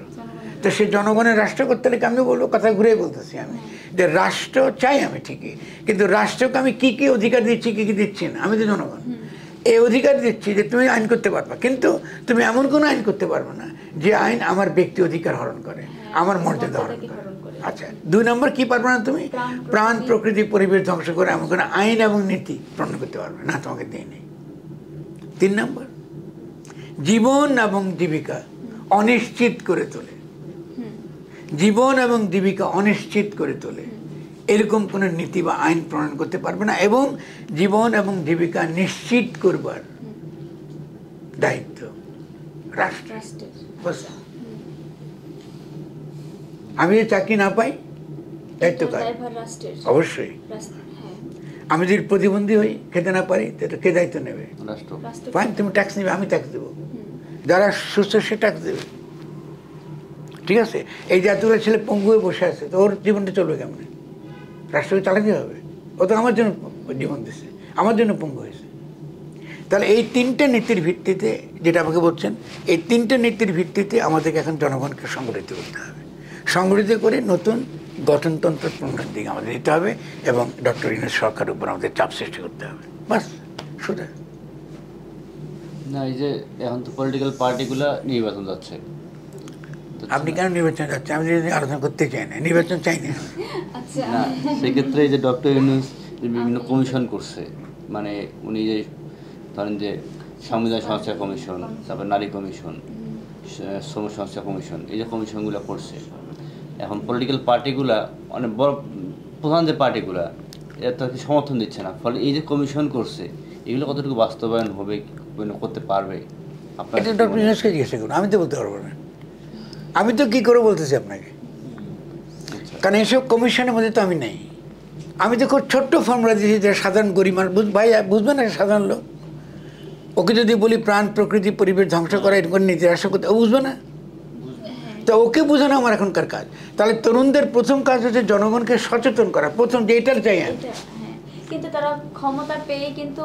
[SPEAKER 2] তো সেই জনগণের রাষ্ট্র করতে হলে আমি বলবো, কথা ঘুরে বলতেছি আমি, যে রাষ্ট্র চাই আমি ঠিকই, কিন্তু রাষ্ট্রকে আমি কী কী অধিকার দিচ্ছি, কী কী দিচ্ছি না। আমি তো জনগণ, এই অধিকার দিচ্ছি যে তুমি আইন করতে পারবা, কিন্তু তুমি এমন কোনো আইন করতে পারবে না যে আইন আমার ব্যক্তি অধিকার হরণ করে, আমার মর্যাদা হরণ করে। আচ্ছা, 2 নম্বর কি পারবে না তুমি, প্রাণ প্রকৃতি পরিবেশ ধ্বংস করে এমন কোনো আইন এবং নীতি প্রণয়ন করতে পারবে না, তোমাকে দিয়ে নেই। 3 নম্বর, জীবন এবং জীবিকা অনিশ্চিত করে তোলে, জীবন এবং জীবিকা অনিশ্চিত করে তোলে এরকম কোনো নীতি বা আইন প্রণয়ন করতে পারবে না, এবং জীবন এবং জীবিকা নিশ্চিত করবার দায়িত্ব রাষ্ট্রের। আমি যদি চাকরি না পাই, দায়িত্ব কার? অবশ্যই। আমি যদি প্রতিবন্ধী হই, খেতে না পারি, কে দায়িত্ব নেবে? ফাইন, তুমি ট্যাক্স নেবে, আমি ট্যাক্স দেবো, যারা সুস্থ সে ট্যাক্স দেবে, ঠিক আছে? এই যে এতগুলো ছেলে পঙ্গু হয়ে বসে আছে, তো ওর জীবনটা চলবে কেমন? রাষ্ট্রকে চালাতে হবে, ও তো আমার জন্য জীবন দিচ্ছে, আমার জন্য পঙ্গু হয়েছে। তাহলে এই 3টে নীতির ভিত্তিতে, যেটা আমাকে বলছেন, এই 3টে নীতির ভিত্তিতে আমাদেরকে এখন জনগণকে সংগঠিত করতে হবে, সংগঠিত করে নতুন গঠনতন্ত্র প্রণয়নের দিকে আমাদের দিতে হবে, এবং ডক্টর ইউনূস সরকারের উপর আমাদের চাপ সৃষ্টি করতে হবে, বাস সোজা।
[SPEAKER 3] না, এই যে এখন তো পলিটিক্যাল পার্টিগুলো নির্বাচন যাচ্ছে,
[SPEAKER 2] আপনি কেন নির্বাচন যাচ্ছেন? আমি যদি আলোচনা করতে চাই না, নির্বাচন চাই না।
[SPEAKER 3] না, সেক্ষেত্রে এই যে ডক্টর ইউনূস বিভিন্ন কমিশন করছে, মানে উনি যে ধরেন যে সংবিধান সংস্কার কমিশন, তারপর নারী কমিশন, শ্রম সংস্কার কমিশন, এই যে কমিশনগুলো করছে, এখন পলিটিক্যাল পার্টিগুলা অনেক বড় প্রধান যে পার্টিগুলা এরা তো সমর্থন দিচ্ছে না, ফলে এই যে কমিশন করছে এগুলো কতটুকু বাস্তবায়ন হবে, করতে পারবে?
[SPEAKER 2] এটা ডক্টর ইউনূসকে জিজ্ঞাসা করুন, আমি তো বলতে পারবো না। আমি তো কী করে বলতেছি আপনাকে, কারণ এইসব কমিশনের মধ্যে তো আমি নেই। আমি তো খুব ছোট্ট ফর্মুলা দিয়েছি, যে সাধারণ গরিব মানুষ ভাই বুঝবে না, সাধারণ লোক, ওকে যদি বলি প্রাণ প্রকৃতি পরিবেশ ধ্বংস করা এরকম নীতি রাষ্ট্র করতে, ও বুঝবে না। তো ওকে বোঝানো আমার এখনকার কাজ। তাহলে তরুণদের প্রথম কাজ হচ্ছে জনগণকে সচেতন করা, প্রথম যে এটার চাই আমি।
[SPEAKER 1] কিন্তু তারা ক্ষমতা পেয়ে কিন্তু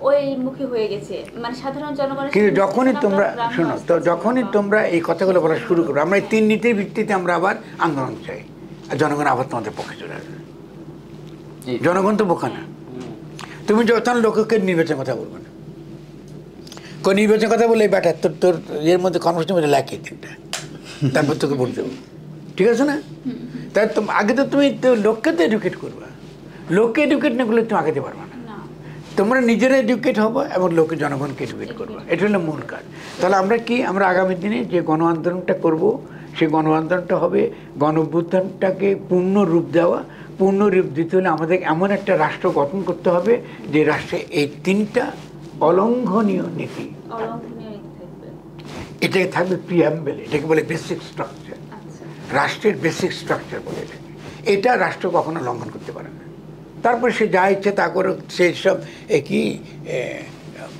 [SPEAKER 1] ওই মুখী হয়ে গেছে, মানে সাধারণ জনগণের।
[SPEAKER 2] কিন্তু যখনই তোমরা শোনো, তো যখনই তোমরা এই কথাগুলো বলা শুরু করো, আমরা এই 3 নীতির ভিত্তিতে আমরা আবার আন্দোলন চাই, আর জনগণ আবার তোমাদের পক্ষে চলে আসবে। জনগণ তো বোকা না। তুমি যখন লোককে নির্বাচন কথা বলবে না, কোন নির্বাচন কথা বলে ব্যাটা তোর এর মধ্যে কর্মসূচির মধ্যে লেখে 3টা, তারপর তোকে ভোট দেবো, ঠিক আছে না? তাই আগে তো তুমি লোককে তো এডুকেট করবা, লোককে এডুকেট না করলে তুমি আগাতে পারবে না। তোমরা নিজেরা এডুকেট হবো এবং লোকে জনগণকে এডুকেট করবো, এটা হলো মূল কাজ। তাহলে আমরা কি, আমরা আগামী দিনে যে গণ আন্দোলনটা করবো, সেই গণ আন্দোলনটা হবে গণ অভ্যুত্থানটাকে পূর্ণ রূপ দেওয়া। পূর্ণ রূপ দিতে হলে আমাদের এমন একটা রাষ্ট্র গঠন করতে হবে যে রাষ্ট্রে এই 3টা অলঙ্ঘনীয় নীতি এটাকে থাকবে প্রিয়াম্বেল, এটাকে বলে বেসিক স্ট্রাকচার, রাষ্ট্রের বেসিক স্ট্রাকচার বলে এটাকে। এটা রাষ্ট্র কখনো লঙ্ঘন করতে পারে না। তারপরে সে যা ইচ্ছে তা করে, সেই সব কি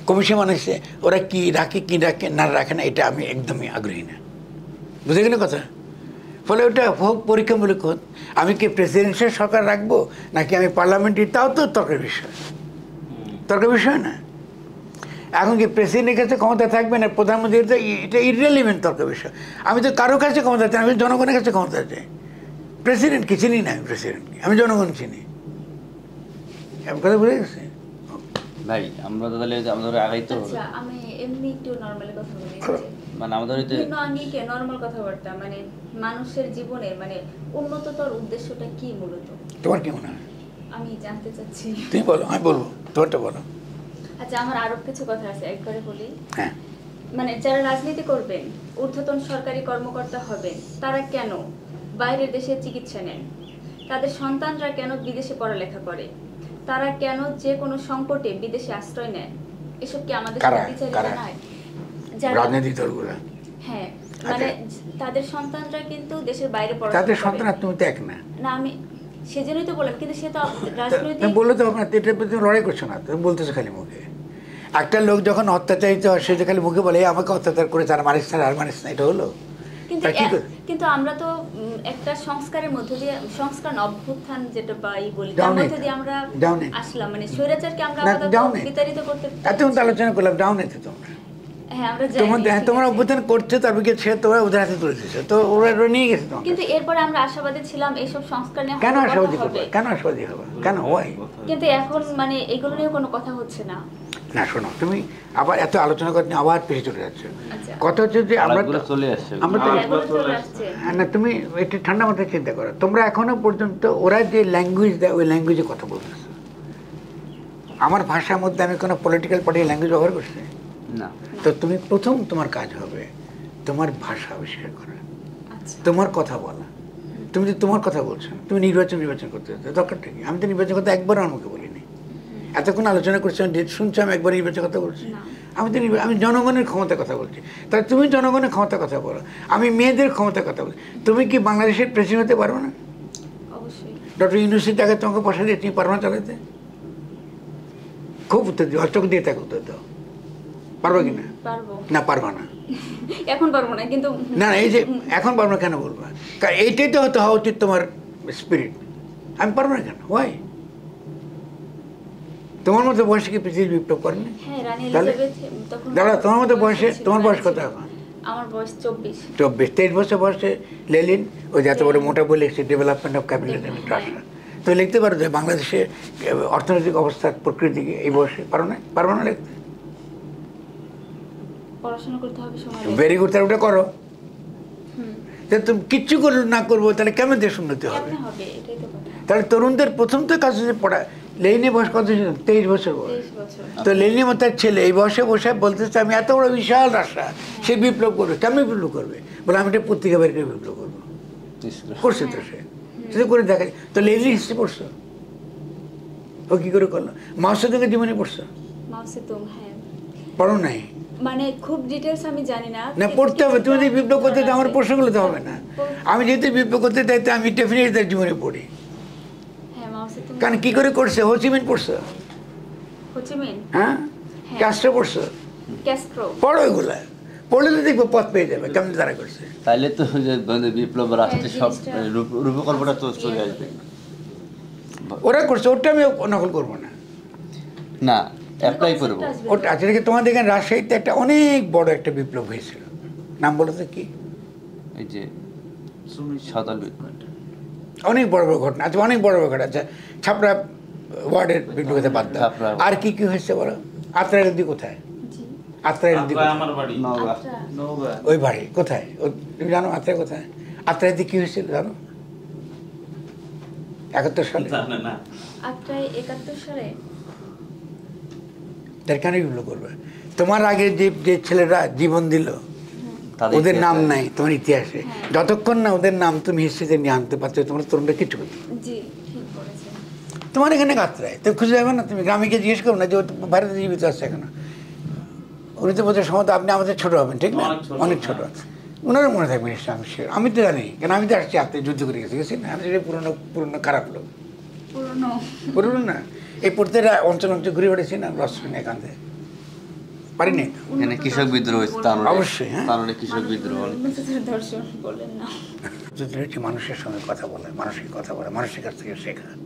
[SPEAKER 2] কমিশন বানাইছে, ওরা কি রাখে কি রাখে না রাখে না, এটা আমি একদমই আগ্রহী না, বুঝে গেলে কথা। ফলে ওটা হোক পরীক্ষামূলক হোক, আমি কি প্রেসিডেন্সিয়াল সরকার রাখবো নাকি আমি পার্লামেন্টারি, তাও তো তর্কের বিষয়, তর্কের বিষয় না। এখন কি প্রেসিডেন্টের কাছে ক্ষমতা থাকবে না প্রধানমন্ত্রী, এটা ইররিলেভেন্ট তর্কের বিষয়। আমি তো কারো কাছে ক্ষমতা চাই, আমি জনগণের কাছে ক্ষমতা চাই। প্রেসিডেন্টকে চিনি না, আমি প্রেসিডেন্টকে, আমি জনগণ চিনি। কথা বুঝে গেছে
[SPEAKER 3] ভাই? আমরা তো তাহলে আমাদের আগাইতে হবে।
[SPEAKER 1] আমি এমনি একটু নরমালি কথা বলি,
[SPEAKER 3] মানে আমাদের
[SPEAKER 1] নরমাল কথাবার্তা, মানে মানুষের জীবনে মানে উন্নততর উদ্দেশ্যটা কি মূলত
[SPEAKER 2] তোমার কি মনে হয়?
[SPEAKER 1] আমি জানতে চাচ্ছি।
[SPEAKER 2] তুমি বলো, আমি বলবো, তোমারটা বলো।
[SPEAKER 1] আচ্ছা, আমার আরো কিছু কথা আছে, একবারে বলি।
[SPEAKER 2] হ্যাঁ,
[SPEAKER 1] মানে যারা রাজনীতি করবেন, ঊর্ধ্বতন সরকারি কর্মকর্তা হবেন, তারা কেন বাইরের দেশে চিকিৎসা নেন? তাদের সন্তানরা কেন বিদেশে পড়ালেখা করে, তারা কেন যে কোনো সংকটে বিদেশে আশ্রয় নেয়, এসব কি আমাদের
[SPEAKER 2] কারা?
[SPEAKER 1] বিচারিতা
[SPEAKER 2] কারা?
[SPEAKER 1] নয়? যারা
[SPEAKER 2] রাজনৈতিক দলগুলো,
[SPEAKER 1] হ্যাঁ মানে তাদের সন্তানরা কিন্তু দেশের বাইরে
[SPEAKER 2] তাদের
[SPEAKER 1] পড়াশোনা
[SPEAKER 2] সন্তান
[SPEAKER 1] করে।
[SPEAKER 2] আর তুমি তো এক না।
[SPEAKER 1] না আমি সেজন্যই তো বললাম, কিন্তু সে তো
[SPEAKER 2] তুমি
[SPEAKER 1] রাজনৈতিক
[SPEAKER 2] বললে তো হবে না, এটার প্রতি তুমি লড়াই করছো না, তুমি বলতেছো খালি মুখে। একটা লোক যখন অত্যাচারিত হয় সে যে খালি মুখে বলে, "এই আমাকে অত্যাচার করে তার মারিস না আর মারিস না", এটা হলো?
[SPEAKER 1] কিন্তু
[SPEAKER 2] তা কি করে?
[SPEAKER 1] কিন্তু আমরা তো একটা সংস্কারের মধ্য দিয়ে, সংস্কার অভ্যুত্থান যেটা পাই বলি,
[SPEAKER 2] যাও
[SPEAKER 1] তার
[SPEAKER 2] নাই
[SPEAKER 1] মধ্য
[SPEAKER 2] তো।
[SPEAKER 1] দিয়ে আমরা
[SPEAKER 2] যাও নাই।
[SPEAKER 1] আসলাম, মানে স্বৈরাচারকে আমরা
[SPEAKER 2] না,
[SPEAKER 1] আপাতত
[SPEAKER 2] যাও নাই।
[SPEAKER 1] বিতাড়িত করতে
[SPEAKER 2] এতক্ষণ তো আলোচনা করলাম, যাও নাই তো তোমরা।
[SPEAKER 1] হ্যাঁ আমরা
[SPEAKER 2] তোমার
[SPEAKER 1] যাই,
[SPEAKER 2] তোমরা অভ্যুত্থান করছো, তারপর কি সে তোমরা ওদের হাতে তুলে দিচ্ছ, তো ওরা নিয়ে গেছে তোমাকে।
[SPEAKER 1] কিন্তু এরপরে আমরা আশাবাদী ছিলাম এইসব সংস্কার নিয়ে
[SPEAKER 2] কেন
[SPEAKER 1] হয়তো
[SPEAKER 2] আশাবাদী
[SPEAKER 1] কথা
[SPEAKER 2] হবে?
[SPEAKER 1] হবে।
[SPEAKER 2] কেন আশাবাদী হবে? কেন হয়
[SPEAKER 1] কিন্তু এখন মানে এগুলো নিয়ে কোনো কথা হচ্ছে না।
[SPEAKER 2] না? শোনো, তুমি আবার এত আলোচনা করতে আবার পিছিয়ে চলে যাচ্ছ।
[SPEAKER 1] আচ্ছা।
[SPEAKER 2] কথা হচ্ছে যে আমরা
[SPEAKER 3] আলাপগুলো চলে আসছে।
[SPEAKER 2] আমরা তো
[SPEAKER 1] এগুলো চলে আসছে।
[SPEAKER 2] না, তুমি একটু ঠান্ডা মাথায় চিন্তা করো, তোমরা এখনো পর্যন্ত ওরা যে ল্যাঙ্গুয়েজ দেয় ওই ল্যাঙ্গুয়েজে কথা বলতেছো। আমার ভাষার মধ্যে আমি কোনো পলিটিক্যাল পার্টির ল্যাঙ্গুয়েজ ব্যবহার করছি
[SPEAKER 3] না,
[SPEAKER 2] তো তুমি প্রথম তোমার কাজ হবে তোমার ভাষা আবিষ্কার করা,
[SPEAKER 1] আচ্ছা
[SPEAKER 2] তোমার কথা বলা। তুমি যে তোমার কথা বলছো, তুমি নির্বাচন করতে দরকারটা কি? আমি তো নির্বাচন করতে একবারও আমার মুখে বলিনি। এতক্ষণ আলোচনা করছি, আমি শুনছি, আমি একবার নির্বাচন কথা বলছি?
[SPEAKER 1] না।
[SPEAKER 2] আমি জনগণের ক্ষমতার কথা বলছি। তাহলে তুমি জনগণের ক্ষমতার কথা বলো, আমি মেয়েদের ক্ষমতার কথা বলছি। তুমি কি বাংলাদেশের প্রেসিডেন্ট হতে পারবে না?
[SPEAKER 1] অবশ্যই
[SPEAKER 2] ডক্টর ইউনিভার্সিটি আগে তোমাকে পয়সা দিয়ে তুমি পারবে না চালাতে? খুব উত্তর দিও, চোখ দিয়ে তাকে উত্তর দাও, পারবে কি না?
[SPEAKER 1] পারবো,
[SPEAKER 2] না পারবা না।
[SPEAKER 1] এখন পারবো না, কিন্তু
[SPEAKER 2] না না, এই যে এখন পারবো না কেন বলবা? কারণ এইটাই তো হতে হওয়া উচিত তোমার স্পিরিট। আমি পারবো না কেন? ওয়াই? তোমার মতো বয়সে কি পৃথিবীর বিপ্লব করেনি?
[SPEAKER 1] হ্যাঁ রানী
[SPEAKER 2] তাহলে
[SPEAKER 1] এলিজাবেথ তখন
[SPEAKER 2] দাঁড়া, তোমার মতো বয়সে,
[SPEAKER 1] ছিল,
[SPEAKER 2] তোমার বয়স
[SPEAKER 1] রানী
[SPEAKER 2] কত
[SPEAKER 1] ছিল।
[SPEAKER 2] এখন?
[SPEAKER 1] আমার বয়স 24।
[SPEAKER 2] 24, 23 বছর বয়সে লেলিন ওই যে এত বড় মোটা বই লিখছে, development of capitalism in Russia. তো লিখতে পারো যে বাংলাদেশের অর্থনৈতিক অবস্থার প্রকৃতি এই বয়সে পারো না লিখতে?
[SPEAKER 1] পড়াশোনা করতে হবে, সময় লাগবে।
[SPEAKER 2] ভেরি গুড, তাহলে ওটা করো।
[SPEAKER 1] হুম,
[SPEAKER 2] তুমি কিচ্ছু না করবো তাহলে কেমন দেশ উন্নতি হবে?
[SPEAKER 1] কেমনে হবে এটাই তো কথা।
[SPEAKER 2] তাহলে তরুণদের প্রথম তো কাজ হচ্ছে পড়া। লেনিনের বয়স কত ছিল? 23 বছর বয়স।
[SPEAKER 1] 23 বছর।
[SPEAKER 2] তো লেনিন তার ছেলে এই বয়সে বসে বলতেছে আমি এত বড় বিশাল রাষ্ট্র, সে বিপ্লব করবে। কেমন বিপ্লব করবে? বলে আমি একটা পত্রিকা বের করে বিপ্লব করবো। করছে তো সে, সেটা করে দেখা যায়। তো লেনিন হিস্ট্রি পড়ছো? ও কি করে করলো? মাও সেতুংয়ের জীবনী পড়ছো?
[SPEAKER 1] মাও সেতুং, হ্যাঁ
[SPEAKER 2] পড়ো নাই?
[SPEAKER 1] মানে খুব ডিটেইলস আমি জানি না।
[SPEAKER 2] না, পড়তে হবে। তুমি যদি বিপ্লব করতে তো আমার প্রশ্নগুলো তো হবে না।
[SPEAKER 1] পড়-
[SPEAKER 2] আমি যেহেতু বিপ্লব করতে চাই তো আমি ডেফিনেটলি তার জীবনে পড়ি।
[SPEAKER 1] হ্যাঁ মাও সেতুং,
[SPEAKER 2] কারণ কি করে করছে? হোচিমিন পড়ছো?
[SPEAKER 1] হোচিমিন,
[SPEAKER 2] হ্যাঁ,
[SPEAKER 1] হ্যাঁ।
[SPEAKER 2] ক্যাস্ট্রো পড়ছো?
[SPEAKER 1] ক্যাস্ট্রো।
[SPEAKER 2] পড়ো এগুলা, পড়লে তো দেখবো পথ পেয়ে যাবে কেমন তারা করছে।
[SPEAKER 3] তাইলে তো যে বিপ্লব রাষ্ট্রের সব
[SPEAKER 1] জিনিসটা-
[SPEAKER 3] রূপকল্পটা তো চলে আসবে।
[SPEAKER 2] ওরা করছে, ওটা আমি নকল করবো না।
[SPEAKER 3] না, অ্যাপ্লাই করবো।
[SPEAKER 2] ওটা আজকে তোমাদের এখানে রাজশাহীতে একটা অনেক বড় একটা বিপ্লব হয়েছিল, নাম বলো তো কি?
[SPEAKER 3] এই যে সাঁওতাল বিপ্লব।
[SPEAKER 2] অনেক বড় বড় ঘটনা আছে, অনেক বড় বড় ঘটনা আছে। ছাপড়া ওয়ার্ডের বিপ্লবতে বাদ দাও।
[SPEAKER 3] ছাপড়া।
[SPEAKER 2] আর কি কি হয়েছে বলো? আত্রাই নদী কোথায়?
[SPEAKER 1] জি
[SPEAKER 2] আত্রাই নদী কোথায়?
[SPEAKER 4] আমার বাড়ি
[SPEAKER 3] নওগাঁ।
[SPEAKER 1] আচ্ছা
[SPEAKER 2] ওই বাড়ি কোথায়? তুমি জানো আত্রাই কোথায়? আত্রাইতে কি হয়েছিল জানো? 71 সালে।
[SPEAKER 4] জানে না।
[SPEAKER 1] আত্রাই 71 সালে।
[SPEAKER 2] তার কেন বিপ্লব করবে? তোমার আগে যে যে ছেলেরা জীবন দিল
[SPEAKER 3] তাদের
[SPEAKER 2] ওদের নাম
[SPEAKER 3] ইতিহাসে।
[SPEAKER 2] নাই তোমার ইতিহাসে।
[SPEAKER 1] হ্যাঁ।
[SPEAKER 2] যতক্ষণ না ওদের নাম তুমি হিস্ট্রিতে নিয়ে আনতে পারছো তোমরা তরুণরা কিছু করতে পারবে না।
[SPEAKER 1] জি ঠিক বলেছেন।
[SPEAKER 2] তোমার এখানে কাতরায় তো খুঁজে যাবে না, তুমি গ্রামে গিয়ে জিজ্ঞেস করো না যে ও ভারতে জীবিত আছে এখনো। উনি তো বছর সময় আপনি আমাদের ছোট হবেন, ঠিক না?
[SPEAKER 4] অনেক ছোট,
[SPEAKER 2] অনেক ছোট। ওনারও মনে থাকবে নিশ্চয়, আমি sure। আমি তো জানি, কেন আমি তো আসছি আপনি যুদ্ধ করে গেছি না। আমি যেটা পুরোনো পুরোনো খারাপ লোক,
[SPEAKER 1] পুরনো
[SPEAKER 2] পুরোনো না। এই প্রত্যেকটা অঞ্চল অঞ্চল ঘুরে বেড়েছি না, রস এখান থেকে পারিনি।
[SPEAKER 3] এখানে কৃষক বিদ্রোহ হয়েছে, তানোরে।
[SPEAKER 2] অবশ্যই, হ্যাঁ।
[SPEAKER 3] তানোরে কৃষক বিদ্রোহ হলো।
[SPEAKER 1] দর্শন বললেন না।
[SPEAKER 2] যুদ্ধ হচ্ছে মানুষের সঙ্গে কথা বলা, মানুষের কথা বলা, মানুষের কাছ থেকে শেখা।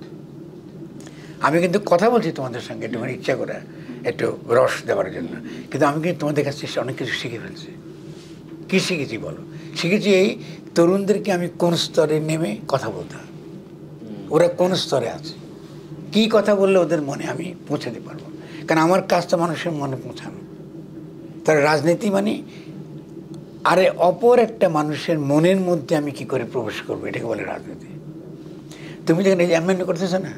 [SPEAKER 2] আমি কিন্তু কথা বলছি তোমাদের সঙ্গে একটু মানে ইচ্ছা করে একটু রস দেওয়ার জন্য, কিন্তু আমি কিন্তু তোমাদের কাছ থেকে অনেক কিছু শিখে ফেলছি। কী শিখেছি বলো? শিখেছি এই তরুণদেরকে আমি কোন স্তরে নেমে কথা বলতে হয়, ওরা কোন স্তরে আছে, কী কথা বললে ওদের মনে আমি পৌঁছাতে পারবো। কারণ আমার কাজটা মানুষের মনে পৌঁছানো। তার রাজনীতি মানে আরে অপর একটা মানুষের মনের মধ্যে আমি কি করে প্রবেশ করবো, এটাকে বলে রাজনীতি। তুমি যখন এই অ্যামেন্ড করতেছো না,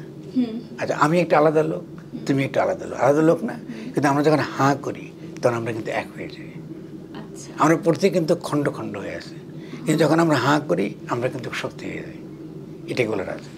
[SPEAKER 2] আচ্ছা আমি একটা আলাদা লোক, তুমি একটা আলাদা লোক না, কিন্তু আমরা যখন হাঁ করি তখন আমরা কিন্তু এক হয়ে যাই।
[SPEAKER 1] আচ্ছা
[SPEAKER 2] আমরা প্রত্যেক কিন্তু খণ্ড খণ্ড হয়ে আছে, কিন্তু যখন আমরা হাঁ করি আমরা কিন্তু শক্তি হয়ে যাই। এটাকে বলে রাজনীতি।